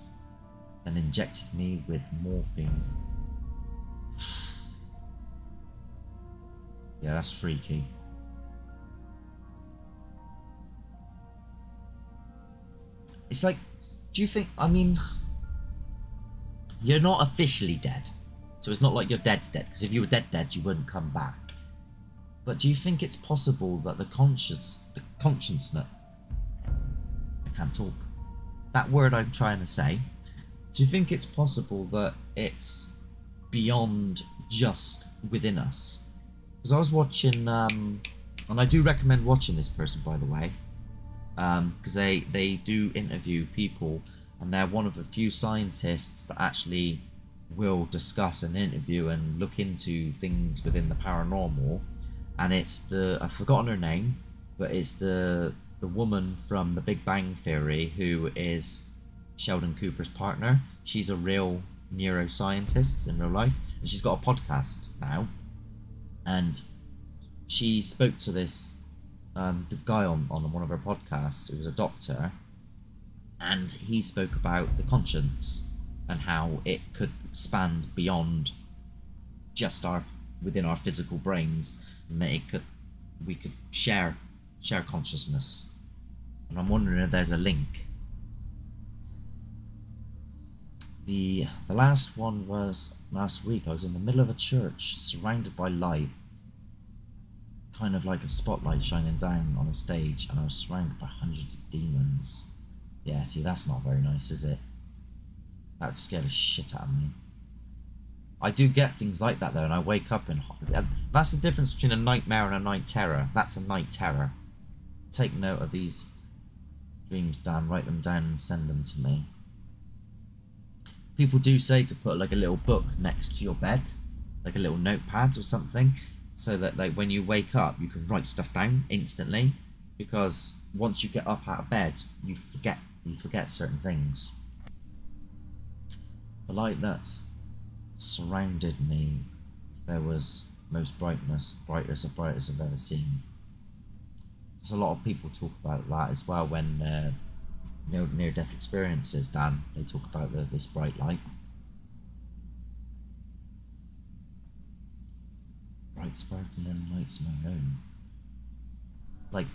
and injected me with morphine. Yeah, that's freaky. It's like, do you think, I mean, you're not officially dead, so it's not like you're dead, because if you were dead, you wouldn't come back. But do you think it's possible that the conscience, I can't talk. that word I'm trying to say, do you think it's possible that it's beyond just within us? Because I was watching, and I do recommend watching this person, by the way, because they do interview people, and they're one of the few scientists that actually will discuss an interview and look into things within the paranormal. And it's I've forgotten her name, but it's the woman from The Big Bang Theory who is Sheldon Cooper's partner. She's a real neuroscientist in real life, and she's got a podcast now. And she spoke to this the guy on one of her podcasts who was a doctor, and he spoke about the conscience and how it could span beyond just within our physical brains, and that we could share consciousness. And I'm wondering if there's a link. The last one was last week. I was in the middle of a church, surrounded by light, kind of like a spotlight shining down on a stage, and I was surrounded by hundreds of demons. Yeah, see, that's not very nice, is it? That would scare the shit out of me. I do get things like that though, and I wake up and that's the difference between a nightmare and a night terror. That's a night terror. Take note of these dreams, Dan. Write them down and send them to me. People do say to put like a little book next to your bed, like a little notepad or something, so that like when you wake up you can write stuff down instantly, because once you get up out of bed you forget certain things. The light that surrounded me, there was most brightest I've ever seen. There's a lot of people talk about that as well when near-death experiences, Dan. They talk about this bright light. Bright sparkling lights of my own. Like,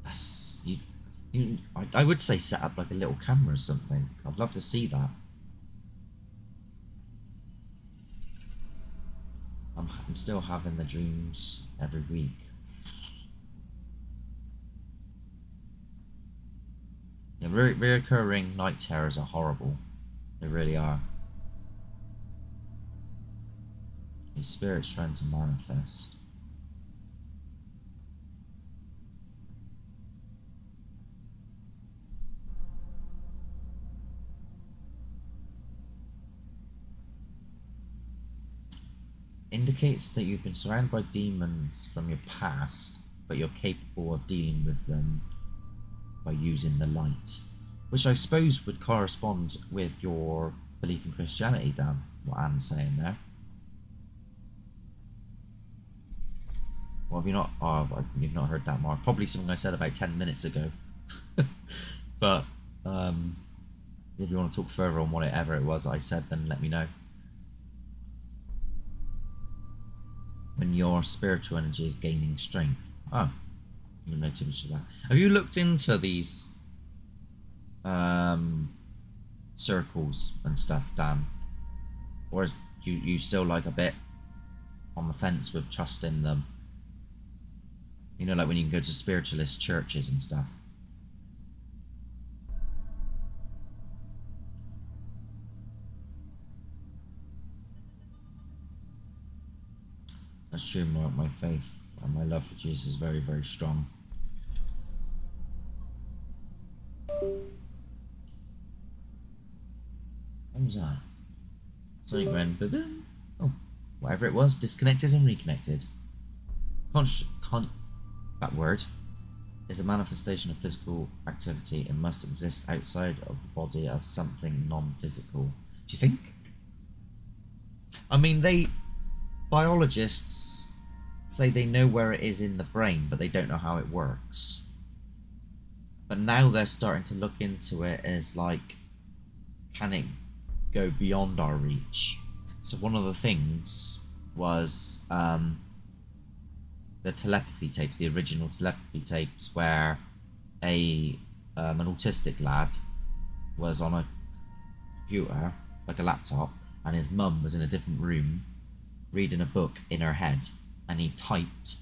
that's I would say set up like a little camera or something. I'd love to see that. I'm still having the dreams every week. Yeah, reoccurring night terrors are horrible. They really are. Your spirit's trying to manifest. Indicates that you've been surrounded by demons from your past, but you're capable of dealing with them by using the light, which I suppose would correspond with your belief in Christianity, Dan, what Anne's saying there. Well, have you not? Oh, you've not heard that, Mark. Probably something I said about 10 minutes ago. But if you want to talk further on whatever it was I said, then let me know. When your spiritual energy is gaining strength. Oh, I didn't know too much of that. Have you looked into these circles and stuff, Dan? Or is you still like a bit on the fence with trusting them? You know, like when you can go to spiritualist churches and stuff. That's true, my faith and my love for Jesus is very, very strong. What was that? Something went, oh, whatever it was, disconnected and reconnected. That word is a manifestation of physical activity. It must exist outside of the body as something non-physical. Do you think? I mean, biologists say they know where it is in the brain, but they don't know how it works. But now they're starting to look into it as like, can it go beyond our reach? So one of the things was the telepathy tapes, the original telepathy tapes, where an autistic lad was on a computer, like a laptop, and his mum was in a different room reading a book in her head, and he typed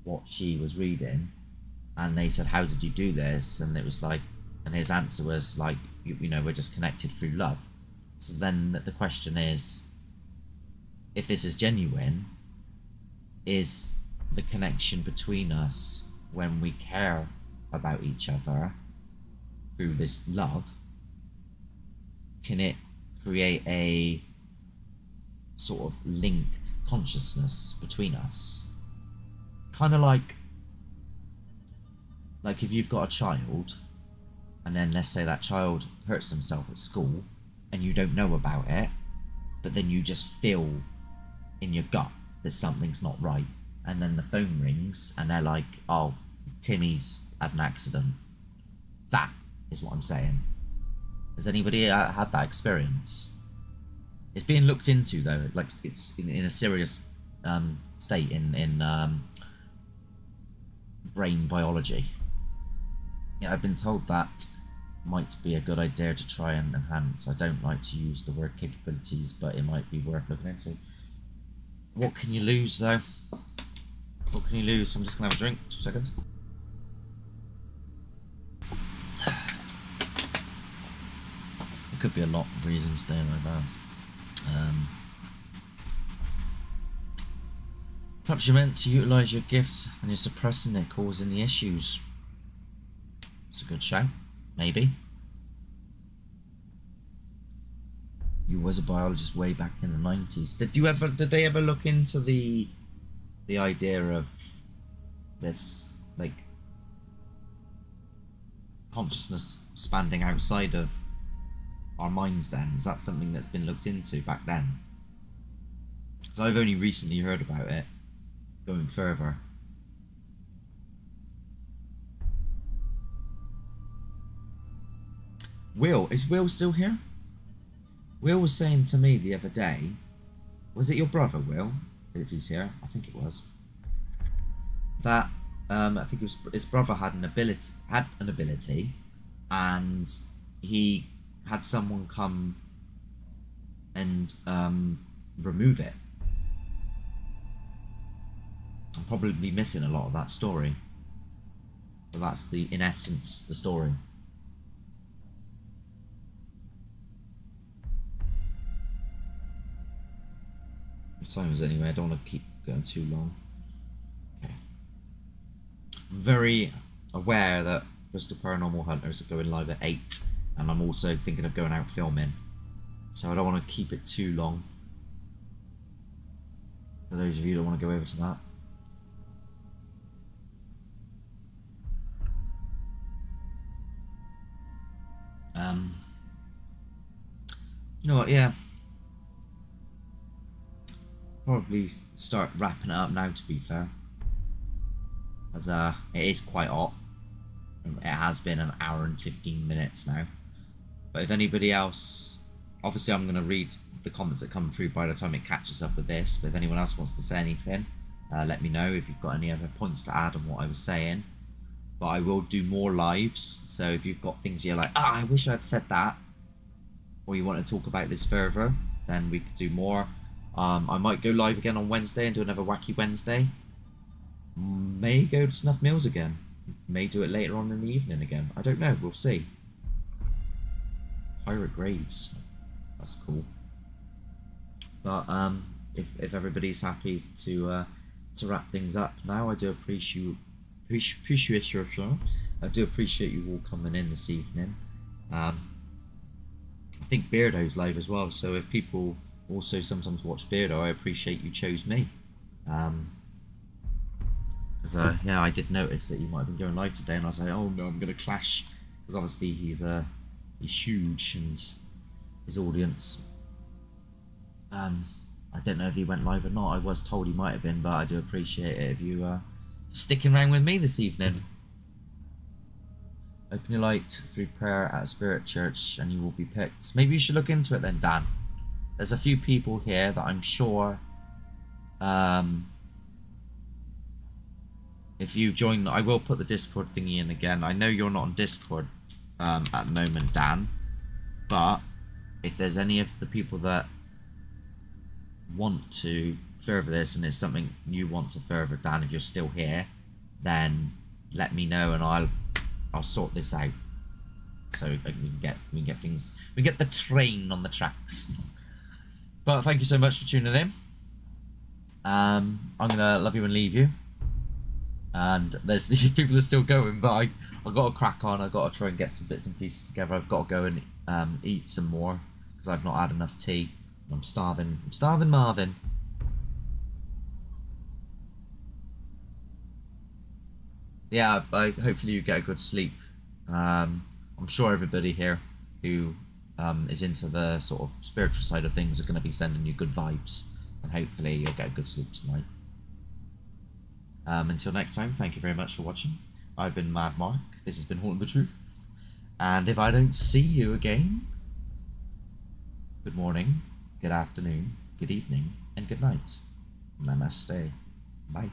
what she was reading, And they said, how did you do this? And it was like, and his answer was like, you know, we're just connected through love. So then the question is, if this is genuine, is the connection between us when we care about each other through this love, can it create a sort of linked consciousness between us? Kind of like if you've got a child and then let's say that child hurts themselves at school and you don't know about it, but then you just feel in your gut that something's not right, and then the phone rings and they're like, oh, Timmy's had an accident. That is what I'm saying. Has anybody had that experience? It's being looked into though, like it's in a serious state in brain biology. Yeah, I've been told that might be a good idea to try and enhance. I don't like to use the word capabilities, but it might be worth looking into. What can you lose though? What can you lose? I'm just gonna have a drink. 2 seconds. There could be a lot of reasons doing like that. Perhaps you're meant to utilise your gifts and you're suppressing it, causing the issues. It's a good show. Maybe. You was a biologist way back in the 90s. Did they ever look into the idea of this, like, consciousness expanding outside of our minds then? Is that something that's been looked into back then? Because I've only recently heard about it going further. Is Will still here? Will was saying to me the other day, was it your brother, Will? If he's here, I think it was. That I think it was his brother had an ability, and he had someone come and remove it. I'm probably missing a lot of that story. But that's in essence the story. What time is it anyway? I don't want to keep going too long. Okay. I'm very aware that Bristol Paranormal Hunters are going live at 8, and I'm also thinking of going out filming, so I don't want to keep it too long. For those of you who don't want to go over to that. You know what, yeah. Probably start wrapping it up now, to be fair. As it is quite hot. It has been an hour and 15 minutes now. But if anybody else, obviously I'm going to read the comments that come through by the time it catches up with this, but if anyone else wants to say anything, let me know if you've got any other points to add on what I was saying. But I will do more lives, so if you've got things you're like, I wish I'd said that, or you want to talk about this further, then we could do more. I might go live again on Wednesday and do another Wacky Wednesday. May go to Snuff Mills again. May do it later on in the evening again. I don't know, we'll see. Pirate Graves. That's cool. But if everybody's happy to wrap things up now, I do appreciate your I do appreciate you all coming in this evening. I think Beardo's live as well, so if people also sometimes watch Beardo, I appreciate you chose me. Because yeah, I did notice that you might have been going live today, and I was like, oh no, I'm gonna clash, because obviously he's huge and his audience. I don't know if he went live or not. I was told he might have been, but I do appreciate it if you sticking around with me this evening. Open your light through prayer at a spirit church and you will be picked. Maybe you should look into it then, Dan. There's a few people here that I'm sure if you join, I will put the Discord thingy in again. I know you're not on Discord at the moment, Dan, but if there's any of the people that want to further this and it's something you want to further, Dan, if you're still here, then let me know, and I'll sort this out. So we can get things, we get the train on the tracks. But thank you so much for tuning in. I'm gonna love you and leave you. And there's people are still going, but I've got to crack on. I've got to try and get some bits and pieces together. I've got to go and eat some more because I've not had enough tea. I'm starving. I'm starving, Marvin. Yeah, hopefully you get a good sleep. I'm sure everybody here who is into the sort of spiritual side of things are going to be sending you good vibes, and hopefully you'll get a good sleep tonight. Until next time, thank you very much for watching. I've been Mad Mark. This has been Haunting the Truth. And if I don't see you again, good morning, good afternoon, good evening, and good night. Namaste. Bye.